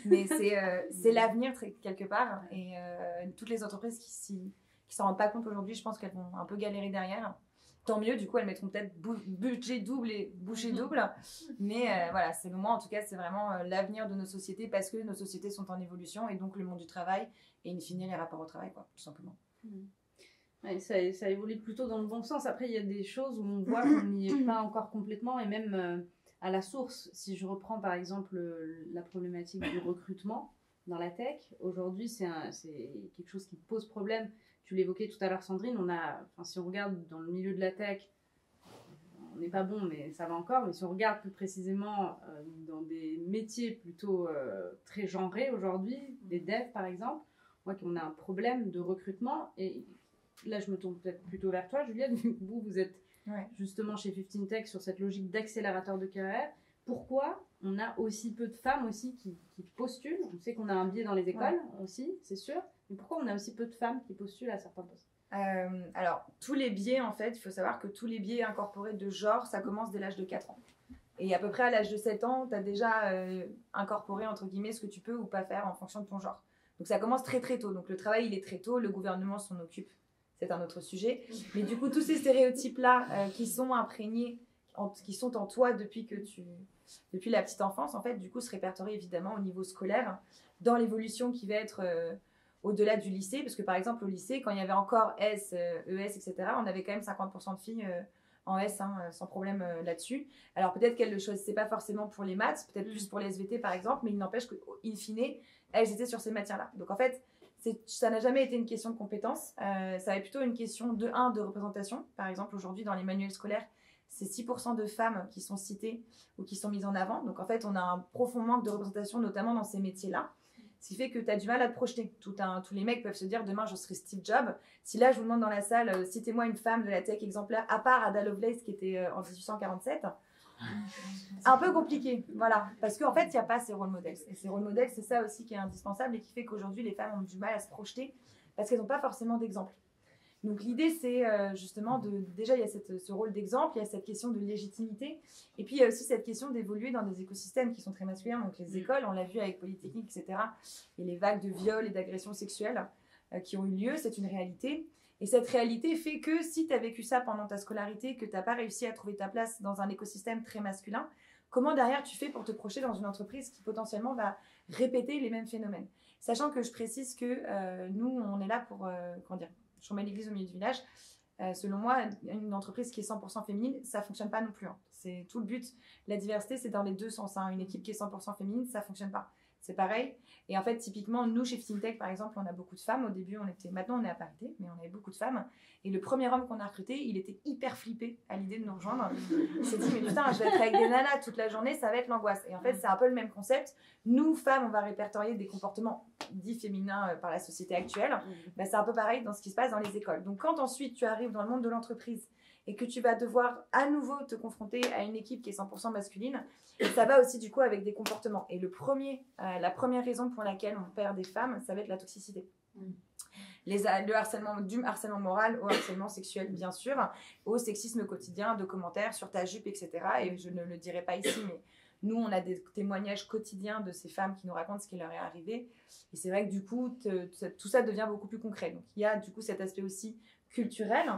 Mais c'est l'avenir, quelque part. Et toutes les entreprises qui s'en rendent pas compte aujourd'hui, je pense qu'elles vont un peu galérer derrière. Tant mieux, du coup, elles mettront peut-être budget double et bouchée double. Mais voilà, c'est le moment, en tout cas, c'est vraiment l'avenir de nos sociétés, parce que nos sociétés sont en évolution, et donc le monde du travail, et in fine, les rapports au travail, quoi, tout simplement. Ouais, ça évolue plutôt dans le bon sens. Après, il y a des choses où on voit qu'on n'y est pas encore complètement, et même à la source. Si je reprends par exemple la problématique du recrutement dans la tech, aujourd'hui, c'est quelque chose qui pose problème tu l'évoquais tout à l'heure Sandrine, si on regarde dans le milieu de la tech, on n'est pas bon, mais ça va encore. Mais si on regarde plus précisément dans des métiers plutôt très genrés aujourd'hui, des devs par exemple, on voit qu'on a un problème de recrutement. Et là, je me tourne peut-être plutôt vers toi, Juliette. Vous êtes justement chez 15 Tech sur cette logique d'accélérateur de carrière. Pourquoi on a aussi peu de femmes aussi qui postulent? On sait qu'on a un biais dans les écoles aussi, c'est sûr. Mais pourquoi on a aussi peu de femmes qui postulent à certains postes? Alors, tous les biais, en fait, il faut savoir que tous les biais incorporés de genre, ça commence dès l'âge de 4 ans. Et à peu près à l'âge de 7 ans, tu as déjà incorporé, entre guillemets, ce que tu peux ou pas faire en fonction de ton genre. Donc ça commence très très tôt. Donc le travail, il est très tôt, le gouvernement s'en occupe, c'est un autre sujet. Mais du coup, tous ces stéréotypes-là qui sont imprégnés, qui sont en toi depuis la petite enfance, en fait, du coup, se répertorient évidemment au niveau scolaire, dans l'évolution qui va être au-delà du lycée. Parce que par exemple, au lycée, quand il y avait encore S, ES, etc., on avait quand même 50% de filles en S, sans problème là-dessus. Alors peut-être qu'elles ne le choisissaient pas forcément pour les maths, peut-être plus pour les SVT par exemple, mais il n'empêche qu'in fine, elles étaient sur ces matières-là. Donc en fait, ça n'a jamais été une question de compétence, ça va être plutôt une question de représentation. Par exemple, aujourd'hui, dans les manuels scolaires, c'est 6% de femmes qui sont citées ou qui sont mises en avant. Donc en fait, on a un profond manque de représentation, notamment dans ces métiers-là. Ce qui fait que tu as du mal à te projeter. Tous les mecs peuvent se dire demain je serai Steve Jobs. Si là je vous demande dans la salle, citez-moi une femme de la tech exemplaire, à part Ada Lovelace qui était en 1847, un peu compliqué, voilà. Parce qu'en fait il n'y a pas ces rôles modèles. Et ces rôles modèles, c'est ça aussi qui est indispensable et qui fait qu'aujourd'hui les femmes ont du mal à se projeter parce qu'elles n'ont pas forcément d'exemple. Donc l'idée c'est justement déjà il y a ce rôle d'exemple, il y a cette question de légitimité et puis il y a aussi cette question d'évoluer dans des écosystèmes qui sont très masculins, donc les écoles, on l'a vu avec Polytechnique, etc. Et les vagues de viols et d'agressions sexuelles qui ont eu lieu, c'est une réalité. Et cette réalité fait que si tu as vécu ça pendant ta scolarité, que tu n'as pas réussi à trouver ta place dans un écosystème très masculin, comment derrière tu fais pour te projeter dans une entreprise qui potentiellement va répéter les mêmes phénomènes? Sachant que je précise que nous on est là pour, je remets l'église au milieu du village. Selon moi, une entreprise qui est 100% féminine, ça ne fonctionne pas non plus. C'est tout le but. La diversité, c'est dans les deux sens. Une équipe qui est 100% féminine, ça ne fonctionne pas. C'est pareil. Et en fait, typiquement, nous, chez 15 Tech, par exemple, on a beaucoup de femmes. Au début, maintenant, on est à parité, mais on avait beaucoup de femmes. Et le premier homme qu'on a recruté, il était hyper flippé à l'idée de nous rejoindre. Il s'est dit, mais putain, je vais être avec des nanas toute la journée, ça va être l'angoisse. Et en fait, c'est un peu le même concept. Nous, femmes, on va répertorier des comportements dits féminins par la société actuelle. C'est un peu pareil dans ce qui se passe dans les écoles. Donc, quand ensuite tu arrives dans le monde de l'entreprise et que tu vas devoir à nouveau te confronter à une équipe qui est 100% masculine, ça va aussi du coup avec des comportements. Et la première raison pour laquelle on perd des femmes, ça va être la toxicité. Le harcèlement, du harcèlement moral au harcèlement sexuel, bien sûr, au sexisme quotidien, de commentaires sur ta jupe, etc. Et je ne le dirai pas ici, mais nous, on a des témoignages quotidiens de ces femmes qui nous racontent ce qui leur est arrivé. Et c'est vrai que du coup, tout ça devient beaucoup plus concret. Donc, il y a du coup cet aspect aussi culturel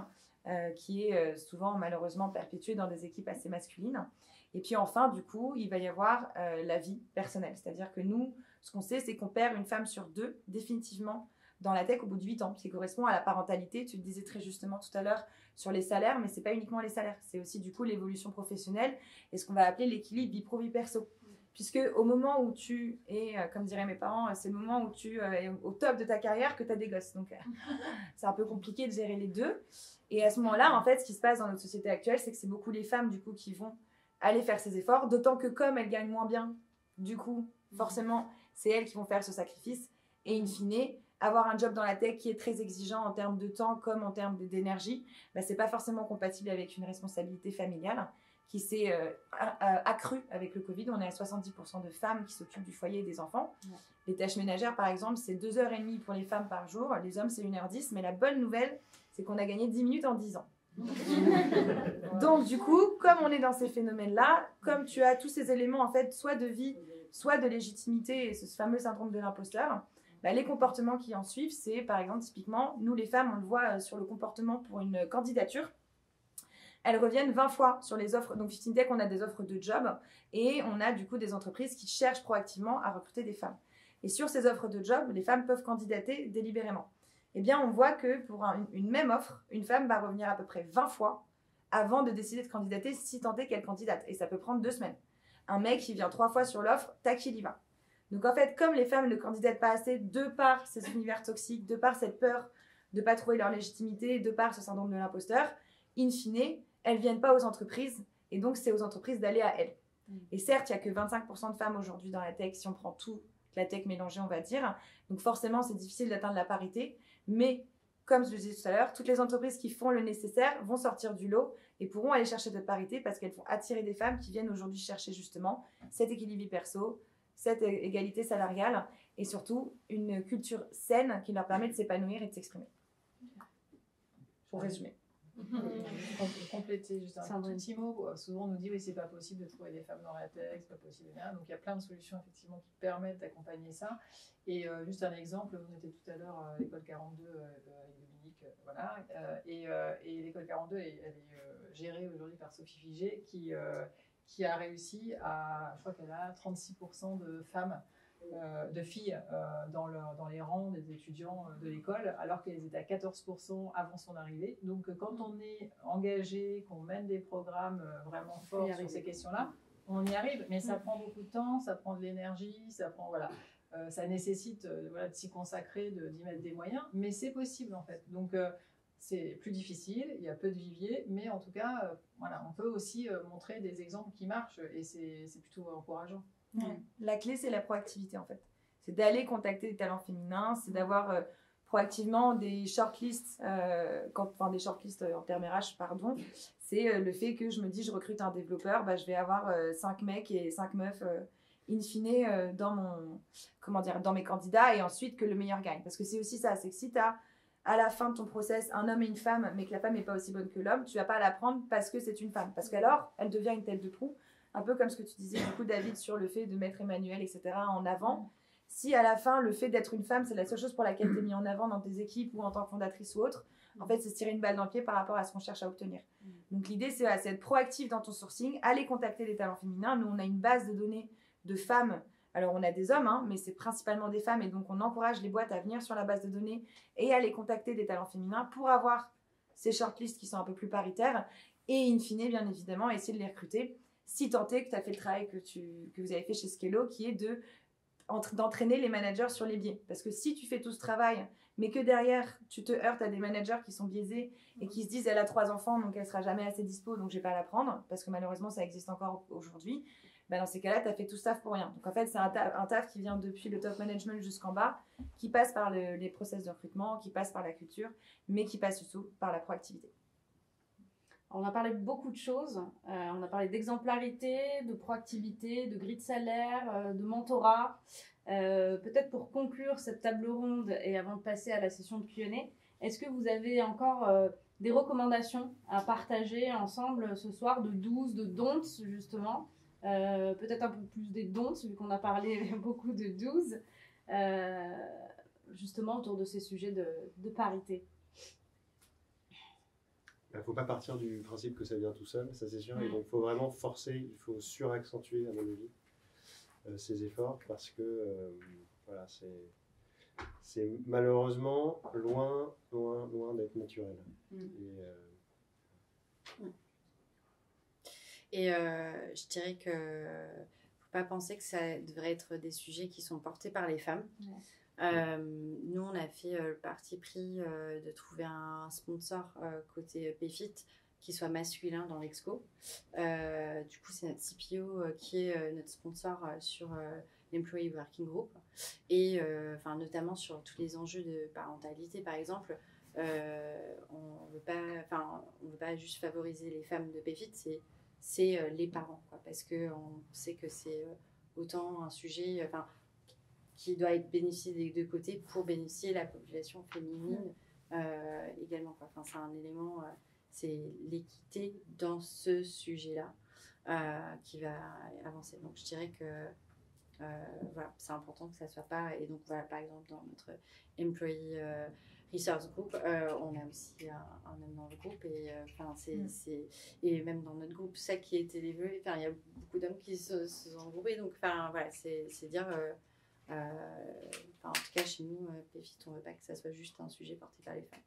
qui est souvent malheureusement perpétué dans des équipes assez masculines. Et puis enfin, du coup, il va y avoir la vie personnelle. C'est-à-dire que nous, ce qu'on sait, c'est qu'on perd une femme sur 2 définitivement dans la tech au bout de 8 ans, ce qui correspond à la parentalité. Tu le disais très justement tout à l'heure sur les salaires, mais ce n'est pas uniquement les salaires, c'est aussi du coup l'évolution professionnelle et ce qu'on va appeler l'équilibre vie pro-vie perso. Puisque au moment où tu es, comme diraient mes parents, c'est le moment où tu es au top de ta carrière que tu as des gosses. Donc c'est un peu compliqué de gérer les deux. Et à ce moment-là, en fait, ce qui se passe dans notre société actuelle, c'est que c'est beaucoup les femmes du coup qui vont aller faire ces efforts, d'autant que comme elles gagnent moins bien, du coup, forcément, c'est elles qui vont faire ce sacrifice. Et in fine, avoir un job dans la tech qui est très exigeant en termes de temps comme en termes d'énergie, c'est pas forcément compatible avec une responsabilité familiale qui s'est accrue avec le Covid. On est à 70% de femmes qui s'occupent du foyer et des enfants. Ouais. Les tâches ménagères, par exemple, c'est 2h30 pour les femmes par jour. Les hommes, c'est 1h10. Mais la bonne nouvelle, c'est qu'on a gagné 10 minutes en 10 ans. Donc, du coup, comme on est dans ces phénomènes-là, comme tu as tous ces éléments, en fait, soit de vie, soit de légitimité, et ce fameux syndrome de l'imposteur, les comportements qui en suivent, c'est, par exemple, typiquement, nous, les femmes, on le voit sur le comportement pour une candidature. Elles reviennent 20 fois sur les offres. Donc, 15 Tech, on a des offres de job et on a du coup des entreprises qui cherchent proactivement à recruter des femmes. Et sur ces offres de job, les femmes peuvent candidater délibérément. Eh bien, on voit que pour une même offre, une femme va revenir à peu près 20 fois avant de décider de candidater, si tant est qu'elle candidate. Et ça peut prendre 2 semaines. Un mec qui vient 3 fois sur l'offre, tac, il y va. Donc, en fait, comme les femmes ne candidatent pas assez, de par ces univers toxiques, de par cette peur de ne pas trouver leur légitimité de par ce syndrome de l'imposteur, in fine, elles ne viennent pas aux entreprises et donc c'est aux entreprises d'aller à elles. Et certes, il n'y a que 25% de femmes aujourd'hui dans la tech, si on prend toute la tech mélangée, on va dire. Donc forcément, c'est difficile d'atteindre la parité. Mais comme je le disais tout à l'heure, toutes les entreprises qui font le nécessaire vont sortir du lot et pourront aller chercher cette parité parce qu'elles vont attirer des femmes qui viennent aujourd'hui chercher justement cet équilibre vie perso, cette égalité salariale et surtout une culture saine qui leur permet de s'épanouir et de s'exprimer. Pour résumer. Compléter juste un petit mot. Souvent on nous dit oui, c'est pas possible de trouver des femmes dans la tech, c'est pas possible. Donc il y a plein de solutions effectivement qui permettent d'accompagner ça. Et juste un exemple, on était tout à l'heure à l'école 42 avec Dominique, voilà. Et l'école 42, elle est gérée aujourd'hui par Sophie Figé qui a réussi à, je crois qu'elle a 36% de femmes. De filles dans les rangs des étudiants de l'école, alors qu'elles étaient à 14% avant son arrivée. Donc, quand on est engagé, qu'on mène des programmes vraiment forts sur ces questions-là, on y arrive. Mais ça prend beaucoup de temps, ça prend de l'énergie, ça prend, voilà, ça nécessite de s'y consacrer, d'y mettre des moyens, mais c'est possible en fait. Donc, c'est plus difficile, il y a peu de viviers, mais en tout cas, voilà, on peut aussi montrer des exemples qui marchent et c'est plutôt encourageant. Ouais. La clé, c'est la proactivité en fait. C'est d'aller contacter des talents féminins, c'est d'avoir proactivement des shortlists, des shortlists en termes RH, pardon. C'est le fait que je me dis, je recrute un développeur, je vais avoir 5 mecs et 5 meufs in fine dans mes candidats et ensuite que le meilleur gagne. Parce que c'est aussi ça, c'est que si tu as à la fin de ton process un homme et une femme, mais que la femme n'est pas aussi bonne que l'homme, tu vas pas la prendre parce que c'est une femme. Parce qu'alors, elle devient une tête de proue. Un peu comme ce que tu disais beaucoup, David, sur le fait de mettre Emmanuel, etc. en avant. Si à la fin, le fait d'être une femme, c'est la seule chose pour laquelle tu es mis en avant dans tes équipes ou en tant que fondatrice ou autre, en fait, c'est se tirer une balle dans le pied par rapport à ce qu'on cherche à obtenir. Donc l'idée, c'est d'être proactif dans ton sourcing, aller contacter des talents féminins. Nous, on a une base de données de femmes. Alors, on a des hommes, mais c'est principalement des femmes. Et donc, on encourage les boîtes à venir sur la base de données et à aller contacter des talents féminins pour avoir ces shortlists qui sont un peu plus paritaires. Et in fine, bien évidemment, essayer de les recruter. Si tant est que tu as fait le travail que vous avez fait chez Skello, qui est d'entraîner les managers sur les biais. Parce que si tu fais tout ce travail, mais que derrière, tu te heurtes à des managers qui sont biaisés et qui se disent « elle a 3 enfants, donc elle sera jamais assez dispo, donc je vais pas la prendre », parce que malheureusement, ça existe encore aujourd'hui, dans ces cas-là, tu as fait tout ça pour rien. Donc en fait, c'est un taf qui vient depuis le top management jusqu'en bas, qui passe par les process de recrutement, qui passe par la culture, mais qui passe surtout par la proactivité. On a parlé de beaucoup de choses. On a parlé d'exemplarité, de proactivité, de grille de salaire, de mentorat. Peut-être pour conclure cette table ronde et avant de passer à la session de Q&A, est-ce que vous avez encore des recommandations à partager ensemble ce soir de 12, de don'ts justement, peut-être un peu plus des don'ts vu qu'on a parlé beaucoup de 12, justement autour de ces sujets de parité. Il ne faut pas partir du principe que ça vient tout seul, ça c'est sûr. Et donc il faut vraiment forcer, il faut suraccentuer à mon avis ces efforts parce que voilà, c'est malheureusement loin d'être naturel. Et je dirais que faut pas penser que ça devrait être des sujets qui sont portés par les femmes. Nous, on a fait le parti pris de trouver un sponsor côté PayFit qui soit masculin dans l'Exco. Du coup, c'est notre CPO qui est notre sponsor sur l'Employee Working Group et notamment sur tous les enjeux de parentalité, par exemple. On veut pas juste favoriser les femmes de PayFit, c'est les parents, quoi, parce qu'on sait que c'est autant un sujet qui doit être bénéficié des deux côtés pour bénéficier la population féminine également, quoi. Enfin, c'est un élément, c'est l'équité dans ce sujet-là qui va avancer. Donc je dirais que voilà, c'est important que ça soit pas. Et donc voilà, par exemple dans notre Employee Resource Group, on a aussi un homme dans le groupe et et même dans notre groupe, ça qui a été développé, il y a beaucoup d'hommes qui se sont regroupés. Donc voilà, c'est dire en tout cas chez nous, PayFit, on ne veut pas que ça soit juste un sujet porté par les femmes.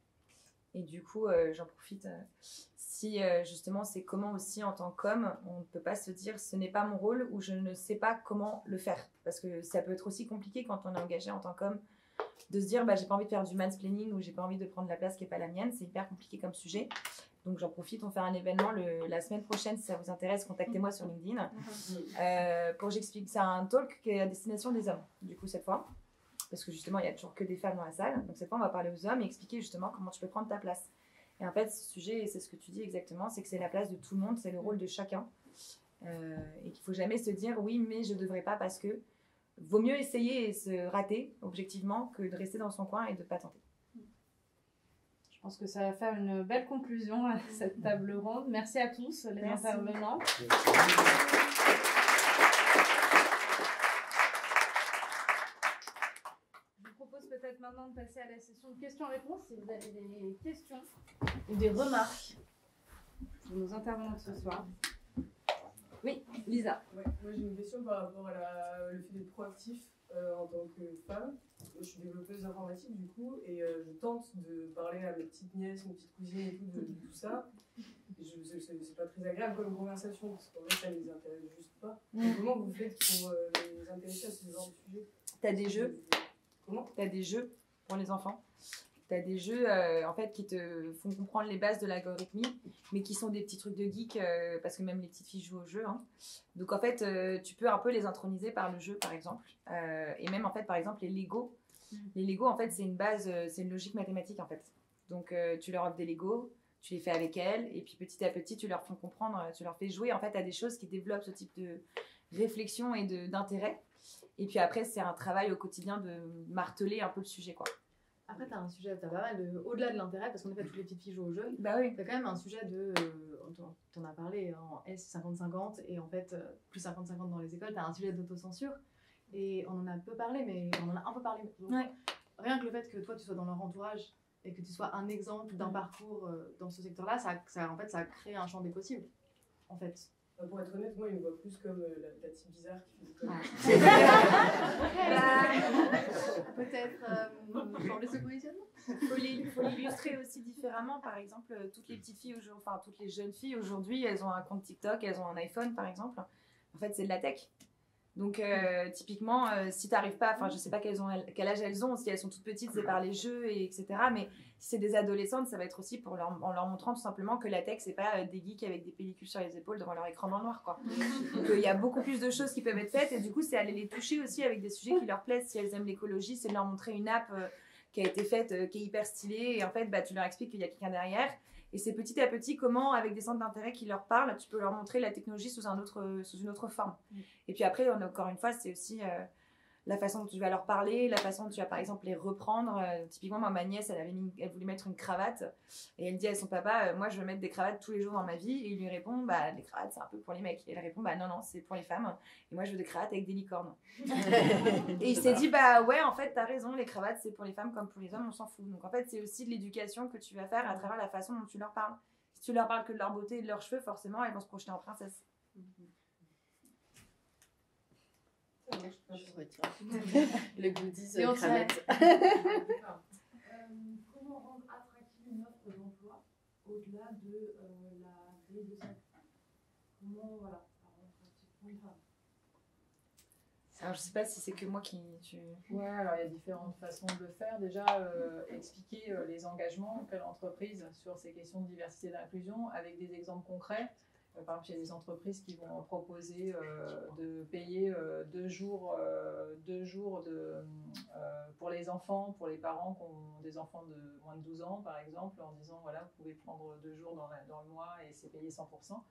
Et du coup, j'en profite, si justement c'est comment aussi en tant qu'homme, on ne peut pas se dire ce n'est pas mon rôle ou je ne sais pas comment le faire. Parce que ça peut être aussi compliqué quand on est engagé en tant qu'homme de se dire j'ai pas envie de faire du mansplaining ou j'ai pas envie de prendre la place qui est pas la mienne. C'est hyper compliqué comme sujet. Donc j'en profite, on fait un événement la semaine prochaine. Si ça vous intéresse, contactez-moi sur LinkedIn. Pour j'explique, c'est un talk qui est à destination des hommes, du coup cette fois. Parce que justement, il n'y a toujours que des femmes dans la salle. Donc cette fois, on va parler aux hommes et expliquer justement comment tu peux prendre ta place. Et en fait, ce sujet, c'est ce que tu dis exactement, c'est que c'est la place de tout le monde, c'est le rôle de chacun. Et qu'il ne faut jamais se dire, oui, mais je ne devrais pas parce que vaut mieux essayer et se rater, objectivement, que de rester dans son coin et de ne pas tenter. Je pense que ça va faire une belle conclusion à cette table ronde. Merci à tous les intervenants. Je vous propose peut-être maintenant de passer à la session de questions-réponses. Si vous avez des questions ou des remarques pour nos intervenants de ce soir. Oui, Lisa. Ouais, moi j'ai une question par rapport à le fait d'être proactif en tant que femme. Je suis développeuse informatique du coup et je tente de parler à mes petites nièces, mes petites cousines et tout de tout ça. C'est pas très agréable comme conversation parce qu'en fait ça les intéresse juste pas. Comment vous faites pour les intéresser à ce genre de sujet? T'as des jeux. Comment? T'as des jeux pour les enfants. T'as des jeux en fait qui te font comprendre les bases de l'algorithmie, mais qui sont des petits trucs de geek parce que même les petites filles jouent au jeu. Hein. Donc en fait, tu peux un peu les introniser par le jeu, par exemple. Et même en fait, par exemple, les Lego. Les Lego, en fait, c'est une base, c'est une logique mathématique en fait. Donc tu leur offres des Lego, tu les fais avec elles, et puis petit à petit, tu leur fais comprendre, tu leur fais jouer en fait à des choses qui développent ce type de réflexion et d'intérêt. Et puis après, c'est un travail au quotidien de marteler un peu le sujet, quoi. Après, t'as un sujet, t'as pas mal au-delà de l'intérêt, parce qu'en fait, toutes les petites filles jouent au jeu. Bah oui. T'as quand même un sujet t'en as parlé en S 50-50, et en fait, plus 50-50 dans les écoles, t'as un sujet d'autocensure. Et on en a peu parlé, mais on en a un peu parlé. Donc, rien que le fait que toi, tu sois dans leur entourage et que tu sois un exemple d'un parcours dans ce secteur-là, en fait, ça crée un champ des possibles, en fait. Pour être honnête, moi, il me voit plus comme la petite bizarre qui fait des conneries. Peut-être changer ce positionnement. Faut l'illustrer aussi différemment. Par exemple, toutes les petites filles, toutes les jeunes filles aujourd'hui, elles ont un compte TikTok, elles ont un iPhone, par exemple. En fait, c'est de la tech. Donc, typiquement, si tu n'arrives pas, je sais pas quel âge elles ont, si elles sont toutes petites, c'est par les jeux, etc. Mais si c'est des adolescentes, ça va être aussi en leur montrant tout simplement que la tech, c'est pas des geeks avec des pellicules sur les épaules devant leur écran dans le noir, quoi. Donc, il y a beaucoup plus de choses qui peuvent être faites, et du coup, c'est aller les toucher aussi avec des sujets qui leur plaisent. Si elles aiment l'écologie, c'est de leur montrer une app qui a été faite, qui est hyper stylée, et en fait, tu leur expliques qu'il y a quelqu'un derrière. Et c'est petit à petit comment, avec des centres d'intérêt qui leur parlent, tu peux leur montrer la technologie sous une autre forme. Et puis après, encore une fois, c'est aussi la façon dont tu vas leur parler, la façon dont tu vas par exemple les reprendre. Typiquement, moi, ma nièce, elle voulait mettre une cravate et elle dit à son papa, moi je veux mettre des cravates tous les jours dans ma vie. Et il lui répond, les cravates c'est un peu pour les mecs. Et elle répond, non, c'est pour les femmes. Et moi je veux des cravates avec des licornes. Et il s'est dit, ouais, en fait, t'as raison, les cravates c'est pour les femmes comme pour les hommes, on s'en fout. Donc en fait, c'est aussi de l'éducation que tu vas faire à travers la façon dont tu leur parles. Si tu leur parles que de leur beauté et de leurs cheveux, forcément, elles vont se projeter en princesse. Je retire. Le goodies Et on cravate. Comment rendre attractive une offre d'emploi au-delà de la grille de salaire? Comment, voilà, rendre attractive pour une femme? Alors, je sais pas si c'est que moi qui... Ouais, alors il y a différentes façons de le faire. Déjà, expliquer les engagements qu'a l'entreprise sur ces questions de diversité et d'inclusion avec des exemples concrets. Par exemple, il y a des entreprises qui vont proposer de payer 2 jours, pour les enfants, pour les parents qui ont des enfants de moins de 12 ans, par exemple, en disant, voilà, vous pouvez prendre 2 jours dans le mois et c'est payé 100%.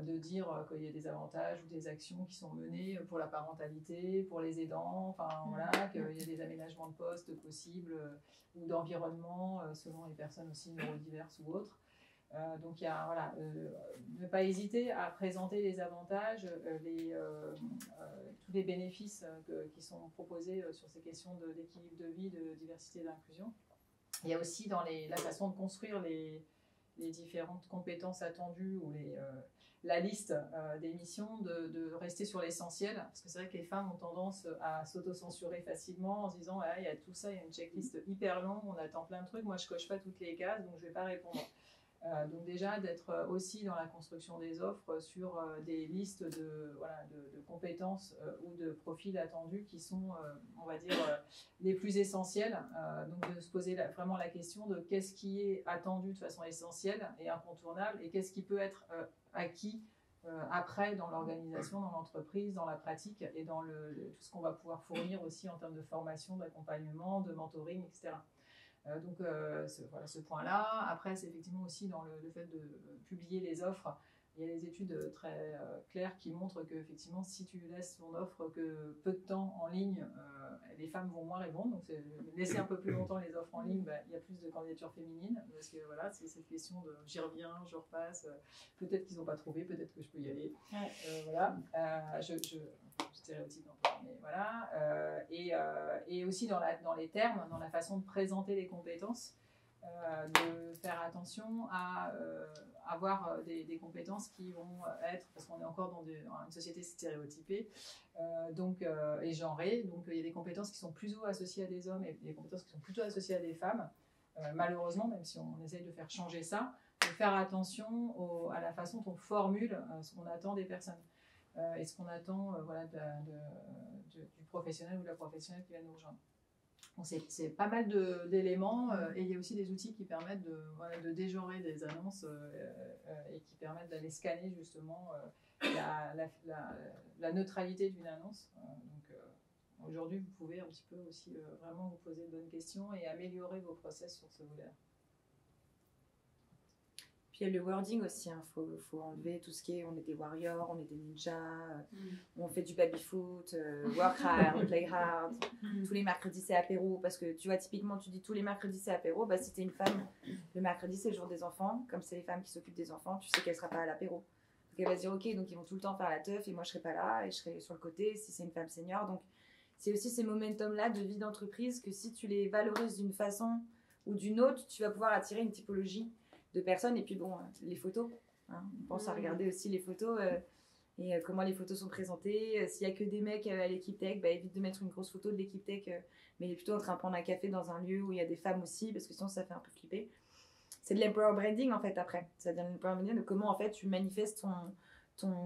De dire qu'il y a des avantages ou des actions qui sont menées pour la parentalité, pour les aidants, voilà, qu'il y a des aménagements de postes possibles ou d'environnement selon les personnes aussi neurodiverses ou autres. Donc il y a, ne pas hésiter à présenter les avantages, tous les bénéfices qui sont proposés sur ces questions d'équilibre de vie, de diversité et d'inclusion. Il y a aussi dans la façon de construire les différentes compétences attendues ou la liste des missions, de rester sur l'essentiel, parce que c'est vrai que les femmes ont tendance à s'autocensurer facilement en se disant il y a tout ça, il y a une checklist hyper longue, on attend plein de trucs, moi je coche pas toutes les cases donc je vais pas répondre. Donc déjà d'être aussi dans la construction des offres sur des listes de compétences ou de profils attendus qui sont, on va dire, les plus essentiels. Donc de se poser vraiment la question de qu'est-ce qui est attendu de façon essentielle et incontournable et qu'est-ce qui peut être acquis après dans l'organisation, dans l'entreprise, dans la pratique et dans tout ce qu'on va pouvoir fournir aussi en termes de formation, d'accompagnement, de mentoring, etc. Donc ce point-là. Après, c'est effectivement aussi dans le fait de publier les offres. Il y a des études très claires qui montrent que effectivement, si tu laisses ton offre que peu de temps en ligne, les femmes vont moins répondre. Donc laisser un peu plus longtemps les offres en ligne, il y a plus de candidatures féminines. Parce que voilà, c'est cette question de j'y reviens, je repasse. Peut-être qu'ils n'ont pas trouvé, peut-être que je peux y aller. Voilà. Je stéréotype un peu, mais voilà. Et aussi dans les termes, dans la façon de présenter les compétences, de faire attention à avoir des compétences qui vont être, parce qu'on est encore dans une société stéréotypée et genrée, donc il y a des compétences qui sont plutôt associées à des hommes et des compétences qui sont plutôt associées à des femmes. Malheureusement, même si on essaye de faire changer ça, de faire attention à la façon dont on formule ce qu'on attend des personnes. Et ce qu'on attend du professionnel ou de la professionnelle qui va nous rejoindre. Bon, c'est pas mal d'éléments et il y a aussi des outils qui permettent de dégenrer des annonces et qui permettent d'aller scanner justement la neutralité d'une annonce. Donc aujourd'hui, vous pouvez un petit peu aussi vraiment vous poser de bonnes questions et améliorer vos process sur ce volet-là. Puis il y a le wording aussi, faut enlever tout ce qui est on est des warriors, on est des ninjas, on fait du baby-foot, work hard, play hard, tous les mercredis c'est apéro, parce que tu vois typiquement tu dis tous les mercredis c'est apéro, si t'es une femme, le mercredi c'est le jour des enfants, comme c'est les femmes qui s'occupent des enfants, tu sais qu'elle sera pas à l'apéro. Donc elle va se dire ok, donc ils vont tout le temps faire la teuf et moi je serai pas là et je serai sur le côté si c'est une femme senior. Donc c'est aussi ces momentum-là de vie d'entreprise que si tu les valorises d'une façon ou d'une autre, tu vas pouvoir attirer une typologie de personnes. Et puis bon, les photos, on pense à regarder aussi les photos et comment les photos sont présentées. S'il n'y a que des mecs à l'équipe tech, évite de mettre une grosse photo de l'équipe tech, mais il est plutôt en train de prendre un café dans un lieu où il y a des femmes aussi, parce que sinon ça fait un peu flipper. C'est de l'empower branding en fait après, c'est-à-dire l'empower branding de comment en fait tu manifestes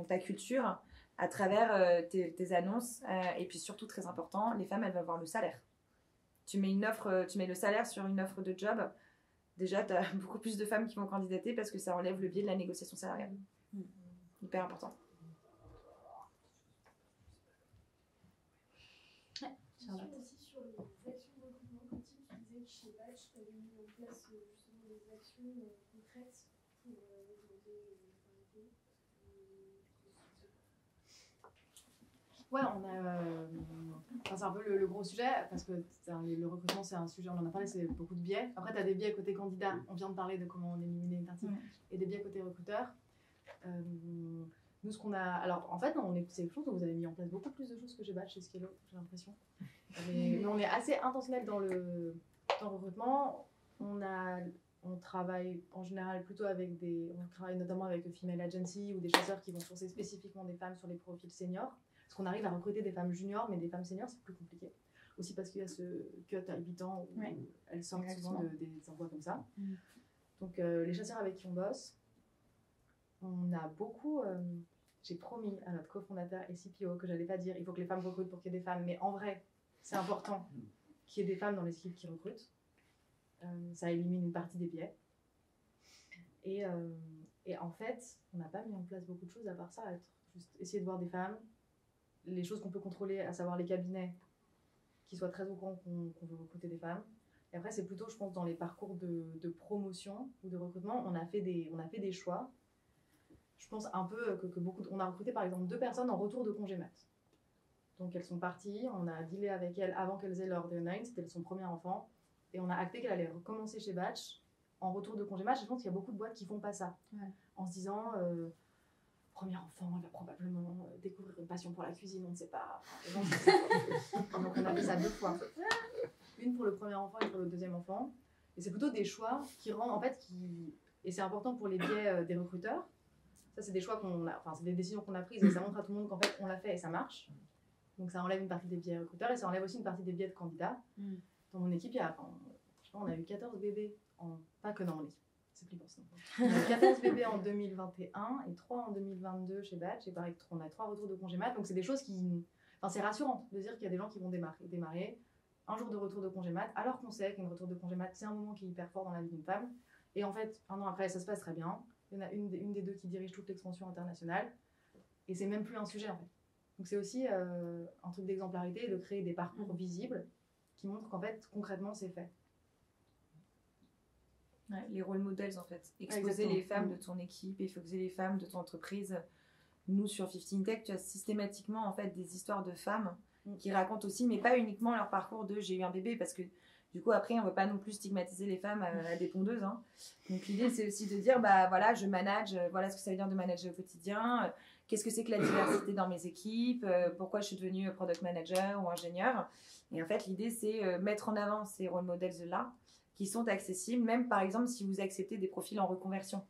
ta culture à travers tes annonces et puis surtout très important, les femmes elles veulent voir le salaire. Tu mets le salaire sur une offre de job. Déjà, tu as beaucoup plus de femmes qui vont candidater parce que ça enlève le biais de la négociation salariale. Hyper important. Charlotte. Aussi sur les actions de recrutement continu, tu disais que chez Batch, tu avais mis en place justement des actions concrètes pour augmenter la parité. Ouais, on a. C'est un peu le gros sujet, parce que le recrutement, c'est un sujet, on en a parlé, c'est beaucoup de biais. Après, tu as des biais côté candidat, on vient de parler de comment on éliminer une partie, et des biais côté recruteur. Nous, ce qu'on a. Alors, en fait, c'est quelque chose où vous avez mis en place beaucoup plus de choses que chez Batch, chez Skello, j'ai l'impression. Mais on est assez intentionnel dans le recrutement. On travaille en général plutôt avec on travaille notamment avec Female Agency ou des chasseurs qui vont sourcer spécifiquement des femmes sur les profils seniors. Parce qu'on arrive à recruter des femmes juniors, mais des femmes seniors, c'est plus compliqué. Aussi parce qu'il y a ce cut à 8 ans où elles sortent souvent des emplois comme ça. Donc, les chasseurs avec qui on bosse, on a beaucoup. J'ai promis à notre cofondateur et CPO que j'allais pas dire il faut que les femmes recrutent pour qu'il y ait des femmes, mais en vrai, c'est important qu'il y ait des femmes dans les équipes qui recrutent. Ça élimine une partie des biais. Et en fait, on n'a pas mis en place beaucoup de choses à part ça, juste essayer de voir des femmes, les choses qu'on peut contrôler, à savoir les cabinets qui soient très au courant qu'on veut recruter des femmes. Et après, c'est plutôt, je pense, dans les parcours de promotion ou de recrutement, on a fait des choix. Je pense un peu que on a recruté par exemple 2 personnes en retour de congé mat. Donc elles sont parties, on a dealé avec elles avant qu'elles aient leur day-9, c'était son premier enfant, et on a acté qu'elle allait recommencer chez Batch en retour de congé mat. Je pense qu'il y a beaucoup de boîtes qui font pas ça, en se disant premier enfant, elle va probablement découvrir une passion pour la cuisine, on ne sait pas. Donc on a fait ça 2 fois. Une pour le premier enfant et pour le deuxième enfant. Et c'est plutôt des choix qui rendent, en fait, et c'est important pour les biais des recruteurs. Ça, c'est des choix c'est des décisions qu'on a prises et ça montre à tout le monde qu'en fait, on l'a fait et ça marche. Donc ça enlève une partie des biais recruteurs et ça enlève aussi une partie des biais de candidats. Dans mon équipe, on a eu 14 bébés, pas que dans mon équipe. c'est plus pour ça. 14 bébés en 2021 et 3 en 2022 chez Batch. Et pareil, on a 3 retours de congé mat. Donc, c'est des choses qui... Enfin, c'est rassurant de dire qu'il y a des gens qui vont démarrer un jour de retour de congé mat, alors qu'on sait qu'un retour de congé mat, c'est un moment qui est hyper fort dans la vie d'une femme. Et en fait, un an après, ça se passe très bien. Il y en a une des deux qui dirige toute l'expansion internationale. Et c'est même plus un sujet, en fait. Donc, c'est aussi un truc d'exemplarité de créer des parcours visibles qui montrent qu'en fait, concrètement, c'est fait. Ouais, les rôles modèles en fait. Exposer Exactement. les femmes de ton équipe, exposer les femmes de ton entreprise. Nous sur 15 Tech, tu as systématiquement en fait des histoires de femmes qui racontent aussi, mais pas uniquement leur parcours de j'ai eu un bébé, parce que du coup après on ne veut pas non plus stigmatiser les femmes à des pondeuses. Hein. Donc l'idée c'est aussi de dire bah voilà je manage, voilà ce que ça veut dire de manager au quotidien, qu'est-ce que c'est que la diversité dans mes équipes, pourquoi je suis devenue product manager ou ingénieur. Et en fait l'idée c'est mettre en avant ces rôles modèles là qui sont accessibles, même par exemple si vous acceptez des profils en reconversion.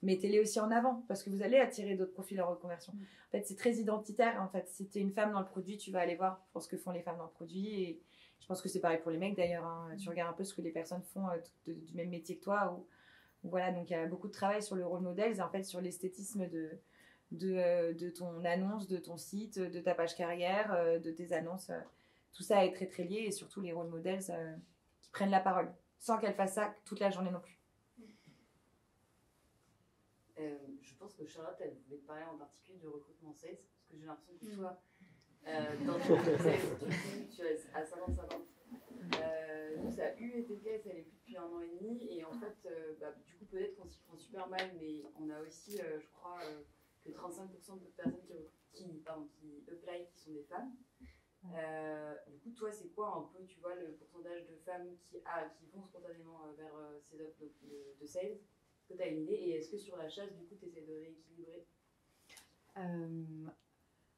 Mettez-les aussi en avant, parce que vous allez attirer d'autres profils en reconversion. En fait, c'est très identitaire. En fait, si tu es une femme dans le produit, tu vas aller voir pour ce que font les femmes dans le produit. Et je pense que c'est pareil pour les mecs d'ailleurs. Hein. Tu regardes un peu ce que les personnes font du même métier que toi. Ou voilà, donc il y a beaucoup de travail sur le rôle modèle, et en fait sur l'esthétisme de ton annonce, de ton site, de ta page carrière, de tes annonces. Tout ça est très très lié, et surtout les rôles modèles qui prennent la parole, sans qu'elles fassent ça toute la journée non plus. Je pense que Charlotte, elle voulait te parler en particulier du recrutement sales, parce que j'ai l'impression que toi, dans ton sales, tu es à 50-50. Nous, ça a eu été le cas, ça l'est plus depuis 1 an et demi, et en fait, du coup, peut-être qu'on s'y prend super mal, mais on a aussi, je crois, que 35% de personnes qui apply qui sont des femmes. Du coup, toi, c'est quoi un peu, tu vois, le pourcentage de femmes qui vont spontanément vers ces offres de sales? Est-ce que tu as une idée? Et est-ce que sur la chasse, du coup, tu essaies de rééquilibrer?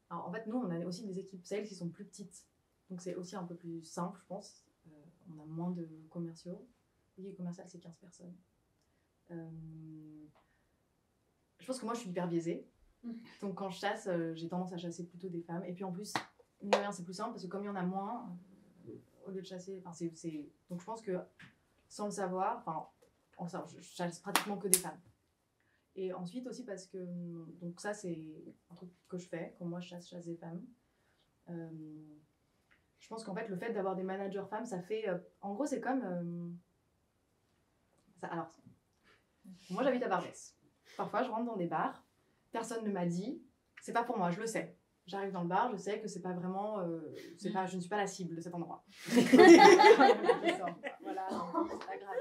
Alors, en fait, nous, on a aussi des équipes sales qui sont plus petites. Donc, c'est aussi un peu plus simple, je pense. On a moins de commerciaux. L'équipe commerciale, c'est 15 personnes. Je pense que moi, je suis hyper biaisée. Donc, quand je chasse, j'ai tendance à chasser plutôt des femmes. Et puis, en plus, mine de rien, c'est plus simple parce que comme il y en a moins, au lieu de chasser... Donc, je pense que, sans le savoir... je chasse pratiquement que des femmes. Et ensuite aussi parce que, donc ça c'est un truc que je fais, quand moi je chasse des femmes. Je pense qu'en fait le fait d'avoir des managers femmes, ça fait, en gros c'est comme, alors, moi j'habite à Barbès. Parfois je rentre dans des bars, personne ne m'a dit, c'est pas pour moi, je le sais. J'arrive dans le bar, je sais que c'est pas vraiment, je ne suis pas la cible de cet endroit. Voilà, c'est pas grave.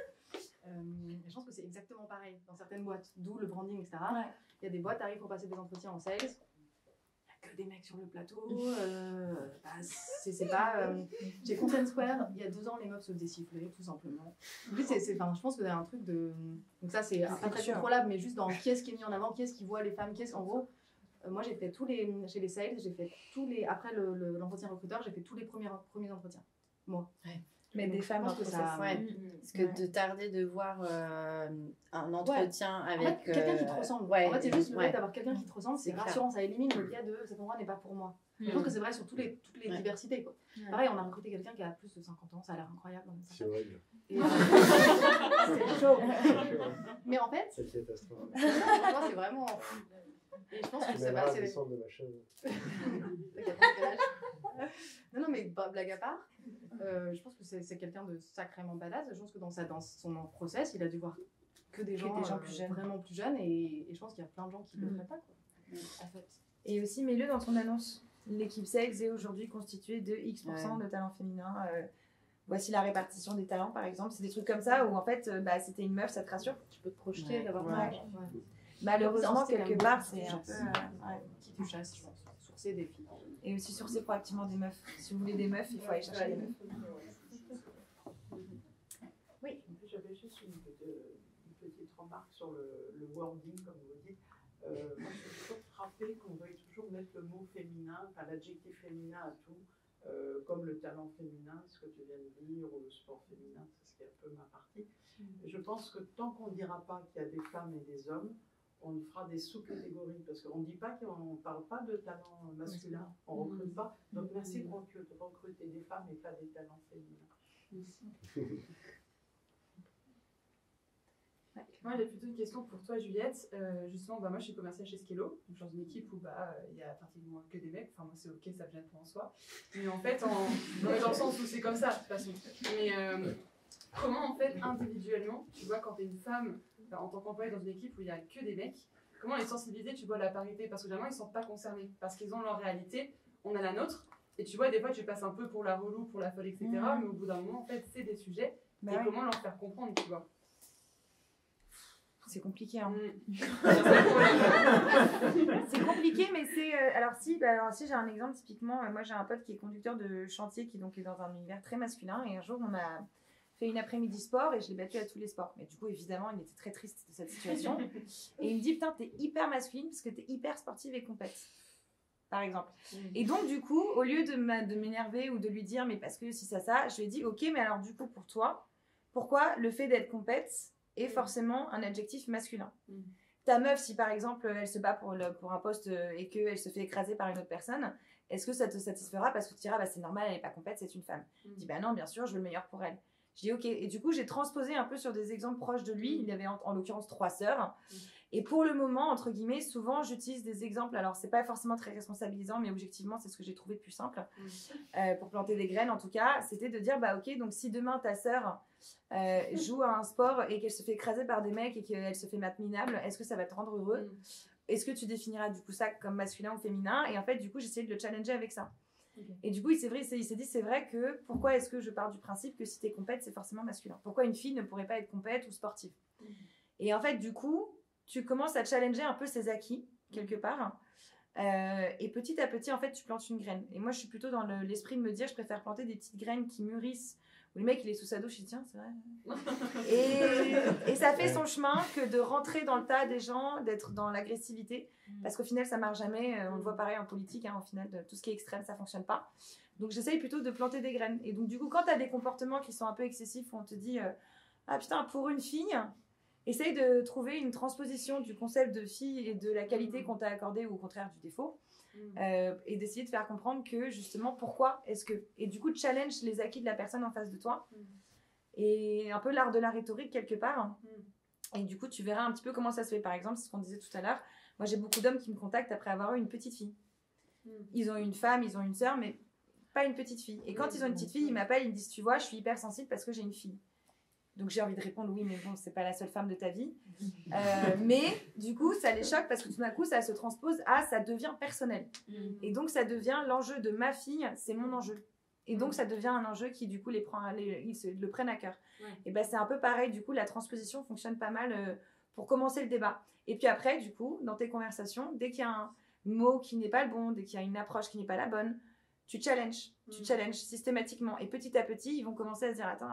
Je pense que c'est exactement pareil dans certaines boîtes, d'où le branding, etc. Ouais. Il y a des boîtes, t'arrives pour passer des entretiens en sales, il n'y a que des mecs sur le plateau, c'est pas... J'ai Content Square, il y a 2 ans, les meufs se faisaient siffler, tout simplement. En fait, je pense que c'est un truc de... Donc ça, c'est pas très contrôlable, mais juste dans qui est-ce qui est mis en avant, qui est-ce qui voit les femmes, en gros... moi, j'ai fait chez les sales, j'ai fait après l'entretien recruteur, j'ai fait tous les premiers entretiens, moi. Ouais. Mais des femmes dans le process. Parce que de tarder de voir un entretien avec... En fait, quelqu'un qui te ressemble. En fait, c'est juste le fait d'avoir quelqu'un qui te ressemble, c'est rassurant, ça élimine le biais de cet endroit n'est pas pour moi. Je pense que c'est vrai sur toutes les diversités. Quoi. Pareil, on a recruté quelqu'un qui a plus de 50 ans, ça a l'air incroyable. C'est horrible. C'est chaud. Mais en fait, c'est catastrophe. C'est vraiment... Et je pense que c'est pas assez... de ma chaîne. Non, mais blague à part, je pense que c'est quelqu'un de sacrément badass. Je pense que dans son process, il a dû voir que des gens plus jeunes. Vraiment plus jeunes. Et je pense qu'il y a plein de gens qui ne le feraient pas. Quoi. En fait. Et aussi, mets-le dans ton annonce. L'équipe sales est aujourd'hui constituée de X% de talents féminins. Voici la répartition des talents, par exemple. C'est des trucs comme ça où, en fait, c'était une meuf, ça te rassure. Tu peux te projeter d'avoir Malheureusement, quelque part, c'est un peu... qui tu chasses, je pense. Sourcer des filles. Et aussi sourcer proactivement des meufs. Si vous voulez des meufs, il faut aller chercher des meufs. Oui. J'avais juste une petite remarque sur le wording, comme vous dites. Moi, je suis toujours frappée qu'on veuille toujours mettre le mot féminin, enfin l'adjectif féminin à tout, comme le talent féminin, ce que tu viens de dire, ou le sport féminin, c'est ce qui est un peu ma partie. Et je pense que tant qu'on ne dira pas qu'il y a des femmes et des hommes, on fera des sous-catégories, parce qu'on ne dit pas qu'on ne parle pas de talent masculin, on ne recrute pas. Donc merci de recruter des femmes et pas des talents féminins. Moi, j'ai plutôt une question pour toi, Juliette. Justement, moi, je suis commerciale chez Skello, donc dans une équipe où il y a pratiquement que des mecs. Enfin, moi, c'est ok, ça me gêne pas en soi. Mais en fait, dans le sens où c'est comme ça, de toute façon. Mais comment, en fait, individuellement, tu vois, quand tu es une femme, en tant qu'employée dans une équipe où il y a que des mecs, comment les sensibiliser, tu vois, à la parité? Parce que généralement, ils ne sont pas concernés, parce qu'ils ont leur réalité, on a la nôtre. Et tu vois, des fois, tu passes un peu pour la relou, pour la folle, etc. Mais au bout d'un moment, en fait, c'est des sujets. Et comment leur faire comprendre, tu vois? C'est compliqué, hein. C'est compliqué, mais c'est... alors si j'ai un exemple, typiquement, moi j'ai un pote qui est conducteur de chantier, qui donc est dans un univers très masculin, et un jour on a fait une après-midi sport, et je l'ai battu à tous les sports. Mais du coup, évidemment, il était très triste de cette situation. Et il me dit, putain, t'es hyper masculine, parce que t'es hyper sportive et compète, par exemple. Et donc, du coup, au lieu de m'énerver ou de lui dire, mais parce que si ça, je lui ai dit, ok, mais alors du coup, pour toi, pourquoi le fait d'être compète est forcément un adjectif masculin? Ta meuf, si par exemple elle se bat pour un poste et qu'elle se fait écraser par une autre personne, est-ce que ça te satisfera parce que tu diras bah, c'est normal, elle n'est pas compète, c'est une femme? Je dis bah non, bien sûr, je veux le meilleur pour elle. Je dis ok, et du coup j'ai transposé un peu sur des exemples proches de lui. Il y avait en l'occurrence 3 sœurs. Et pour le moment, entre guillemets, souvent j'utilise des exemples, alors c'est pas forcément très responsabilisant, mais objectivement c'est ce que j'ai trouvé de plus simple pour planter des graines en tout cas, c'était de dire bah ok, donc si demain ta sœur joue à un sport et qu'elle se fait écraser par des mecs et qu'elle se fait mettre minable, est-ce que ça va te rendre heureux? Est-ce que tu définiras du coup ça comme masculin ou féminin? Et en fait du coup j'essayais de le challenger avec ça. Et du coup il s'est dit c'est vrai que pourquoi est-ce que je pars du principe que si t'es compète c'est forcément masculin? Pourquoi une fille ne pourrait pas être compète ou sportive? Et en fait du coup tu commences à challenger un peu ses acquis quelque part. Et petit à petit, en fait, tu plantes une graine. Et moi, je suis plutôt dans l'esprit de me dire, je préfère planter des petites graines qui mûrissent. Où le mec, il est sous sa douche, il dit, tiens, c'est vrai. Et ça fait son chemin que de rentrer dans le tas des gens, d'être dans l'agressivité. Parce qu'au final, ça marche jamais. On le voit pareil en politique. Au final, tout ce qui est extrême, ça fonctionne pas. Donc, j'essaye plutôt de planter des graines. Et donc, du coup, quand tu as des comportements qui sont un peu excessifs, où on te dit, ah putain, pour une fille... Essaye de trouver une transposition du concept de fille et de la qualité qu'on t'a accordée ou au contraire du défaut. Et d'essayer de faire comprendre que justement pourquoi est-ce que... Et du coup challenge les acquis de la personne en face de toi. Et un peu l'art de la rhétorique quelque part. Et du coup tu verras un petit peu comment ça se fait. Par exemple, c'est ce qu'on disait tout à l'heure. Moi j'ai beaucoup d'hommes qui me contactent après avoir eu une petite fille. Ils ont une femme, ils ont une sœur, mais pas une petite fille. Et quand ils ont une petite fille, ils m'appellent, ils me disent tu vois, je suis hyper sensible parce que j'ai une fille. Donc j'ai envie de répondre oui, mais bon, c'est pas la seule femme de ta vie. Mais du coup, ça les choque parce que tout d'un coup, ça se transpose à ça devient personnel. Et donc ça devient l'enjeu de ma fille, c'est mon enjeu. Et donc ça devient un enjeu qui du coup ils le prennent à cœur. Et ben c'est un peu pareil. Du coup, la transposition fonctionne pas mal pour commencer le débat. Et puis après, du coup, dans tes conversations, dès qu'il y a un mot qui n'est pas le bon, dès qu'il y a une approche qui n'est pas la bonne, tu challenges systématiquement. Et petit à petit, ils vont commencer à se dire attends.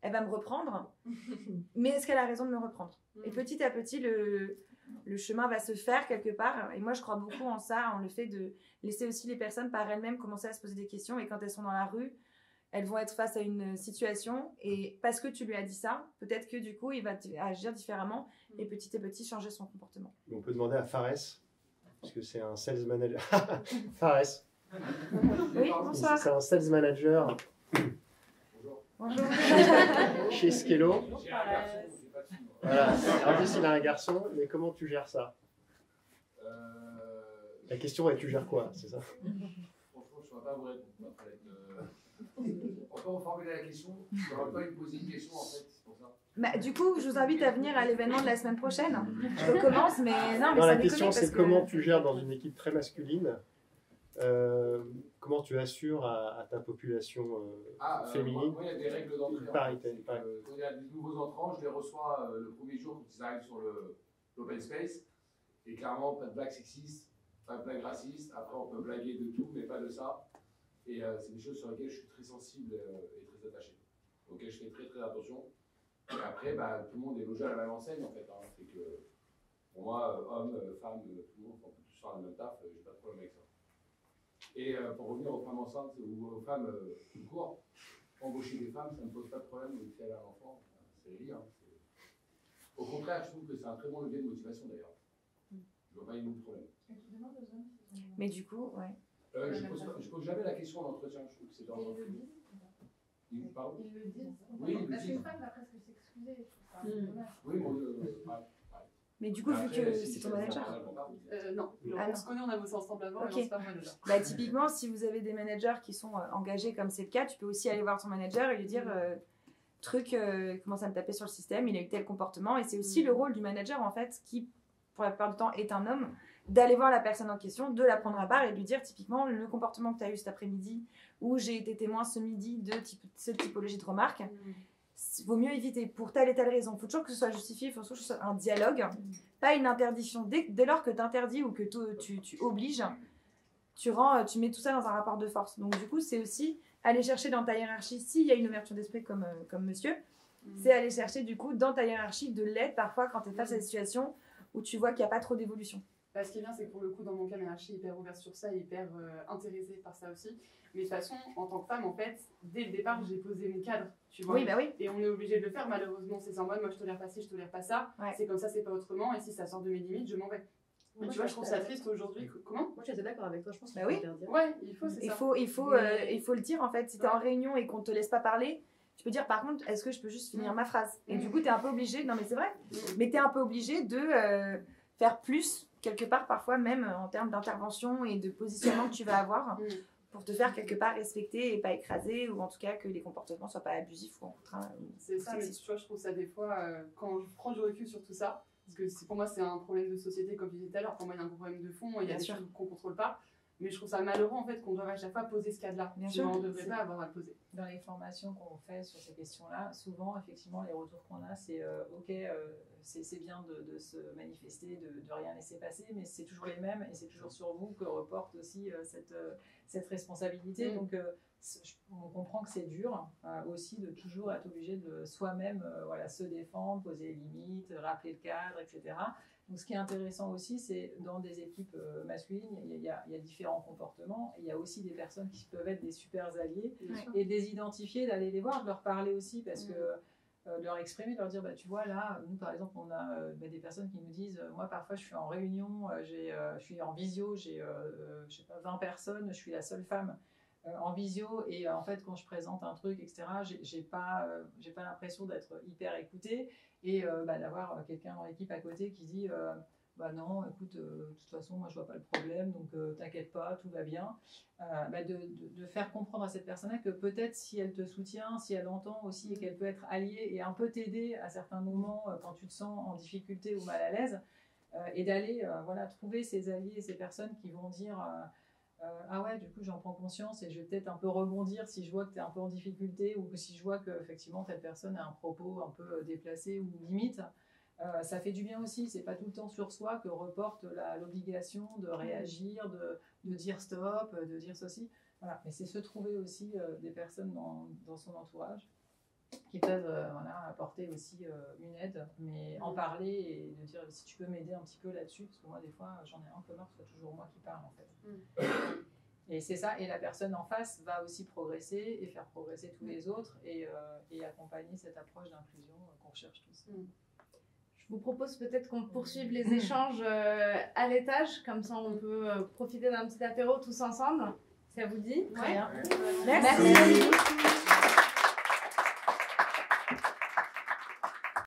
Elle va me reprendre, mais est-ce qu'elle a raison de me reprendre? Et petit à petit, le chemin va se faire quelque part. Et moi, je crois beaucoup en ça, en le fait de laisser aussi les personnes par elles-mêmes commencer à se poser des questions. Et quand elles sont dans la rue, elles vont être face à une situation. Et parce que tu lui as dit ça, peut-être que du coup, il va agir différemment et petit à petit changer son comportement. On peut demander à Fares, parce que c'est un sales manager. Fares. Oui, bonsoir. C'est un sales manager. Bonjour. Chez Skello. Voilà. En plus, il a un garçon, mais comment tu gères ça? La question est tu gères quoi? C'est ça? Franchement, je ne saurais pas vous répondre. Pourquoi vous formulez la question? Je n'aurais pas me poser une question en fait, c'est pour ça. Bah, du coup, je vous invite à venir à l'événement de la semaine prochaine. Je recommence, mais non, mais non, ça la question c'est comment tu gères dans une équipe très masculine. Comment tu assures à ta population féminine moi, il y a des règles d'entrée. Parité. Quand il y a des nouveaux entrants, je les reçois le premier jour quand ils arrivent sur l'open space. Et clairement, pas de blagues sexistes, pas de blagues racistes. Après, on peut blaguer de tout, mais pas de ça. Et c'est des choses sur lesquelles je suis très sensible et très attaché. Auxquelles je fais très très attention. Et après, tout le monde est logé à la même enseigne en fait. C'est que pour moi, hommes, femmes, tout le monde, on peut tous faire le même taf, j'ai pas de problème avec ça. Et pour revenir aux femmes enceintes ou aux femmes tout court, embaucher des femmes, ça ne me pose pas de problème. Si elle a un enfant, c'est lié. Au contraire, je trouve que c'est un très bon levier de motivation d'ailleurs. Je ne vois pas une autre problème. Mais du coup, ouais. Je pose jamais la question en entretien, je trouve que c'est dans le Pardon? Ils le disent. Oui, ils le Parce disent. qu'une femme va presque s'excuser. Je trouve ça un peu dommage. Oui, mon Dieu. Mais du coup, vu que c'est ton manager. Non, on se connaît, on a bossé ensemble avant, Ok. mais non, c'est pas mon manager. Bah, typiquement, si vous avez des managers qui sont engagés comme c'est le cas, tu peux aussi aller voir ton manager et lui dire commence à me taper sur le système, il a eu tel comportement. Et c'est aussi le rôle du manager, en fait, qui, pour la plupart du temps, est un homme, d'aller voir la personne en question, de la prendre à part et de lui dire typiquement le comportement que tu as eu cet après-midi ou j'ai été témoin ce midi de cette typologie de remarques. Vaut mieux éviter pour telle et telle raison. Il faut toujours que ce soit justifié, il faut toujours que ce soit un dialogue, pas une interdiction. Dès lors que tu interdis ou que tu obliges, tu mets tout ça dans un rapport de force. Donc du coup, c'est aussi aller chercher dans ta hiérarchie, s'il y a une ouverture d'esprit comme monsieur, c'est aller chercher du coup dans ta hiérarchie de l'aide parfois quand tu es face à des situations où tu vois qu'il n'y a pas trop d'évolution. Bah, ce qui est bien, c'est que pour le coup, dans mon cas, ma hiérarchie est hyper ouverte sur ça et hyper intéressée par ça aussi. Mais de toute façon, en tant que femme, en fait, dès le départ, j'ai posé mon cadre, tu vois. Oui, bah oui. Et on est obligé de le faire, malheureusement. C'est en mode, moi, je tolère pas ci, je tolère pas ça. Ouais. C'est comme ça, c'est pas autrement. Et si ça sort de mes limites, je m'en vais. Mais tu vois, je trouve ça triste aujourd'hui. Comment? Moi, j'étais d'accord avec toi, je pense qu'il Bah faut oui. interdire. Ouais, il faut, c'est ça. Il faut le dire en fait. Si tu es en réunion et qu'on te laisse pas parler, tu peux dire par contre, est-ce que je peux juste finir ma phrase? Et du coup, tu es un peu obligé, non mais c'est vrai, mais tu es un peu obligé de faire plus, quelque part parfois même en termes d'intervention et de positionnement que tu vas avoir pour te faire quelque part respecter et pas écraser ou en tout cas que les comportements soient pas abusifs ou en contraint. C'est ça, mais tu vois, je trouve ça des fois, quand je prends du recul sur tout ça, parce que pour moi, c'est un problème de société, comme je disais tout à l'heure. Pour moi, il y a un problème de fond, il y a des choses qu'on ne contrôle pas. Mais je trouve ça malheureux, en fait, qu'on doive à chaque fois poser ce cadre-là. On ne devrait pas avoir à le poser. Dans les formations qu'on fait sur ces questions-là, souvent, effectivement, les retours qu'on a, c'est OK, c'est bien de se manifester, de rien laisser passer, mais c'est toujours les mêmes et c'est toujours sur vous que reporte aussi cette responsabilité. Donc, on comprend que c'est dur aussi de toujours être obligé de soi-même se défendre, poser les limites, rappeler le cadre, etc. Donc, ce qui est intéressant aussi, c'est dans des équipes masculines, il y a différents comportements. Il y a aussi des personnes qui peuvent être des super alliés et de les identifier, d'aller les voir, de leur parler aussi parce que de leur exprimer, de leur dire, bah, tu vois, là, nous, par exemple, on a des personnes qui nous disent, moi, parfois, je suis en réunion, je suis en visio, j'ai, je sais pas, 20 personnes, je suis la seule femme en visio et en fait, quand je présente un truc, etc., j'ai pas l'impression d'être hyper écoutée et d'avoir quelqu'un dans l'équipe à côté qui dit, bah non, écoute, de toute façon, moi, je vois pas le problème, donc t'inquiète pas, tout va bien. De faire comprendre à cette personne-là que peut-être si elle te soutient, si elle entend aussi et qu'elle peut être alliée et un peu t'aider à certains moments quand tu te sens en difficulté ou mal à l'aise, et d'aller trouver ces alliés et ces personnes qui vont dire ah ouais, du coup j'en prends conscience et je vais peut-être un peu rebondir si je vois que tu es un peu en difficulté ou que si je vois que effectivement telle personne a un propos un peu déplacé ou limite. Ça fait du bien aussi, c'est pas tout le temps sur soi que reporte l'obligation de réagir, de dire stop, de dire ceci. Voilà. Mais c'est se trouver aussi des personnes dans son entourage qui peuvent apporter aussi une aide, mais en parler et de dire si tu peux m'aider un petit peu là-dessus, parce que moi des fois j'en ai un peu marre que ce soit toujours moi qui parle en fait. Et c'est ça, et la personne en face va aussi progresser et faire progresser tous les autres et accompagner cette approche d'inclusion qu'on recherche tous. Je vous propose peut-être qu'on poursuive les échanges à l'étage, comme ça on peut profiter d'un petit apéro tous ensemble. Ça vous dit? Très bien. Merci.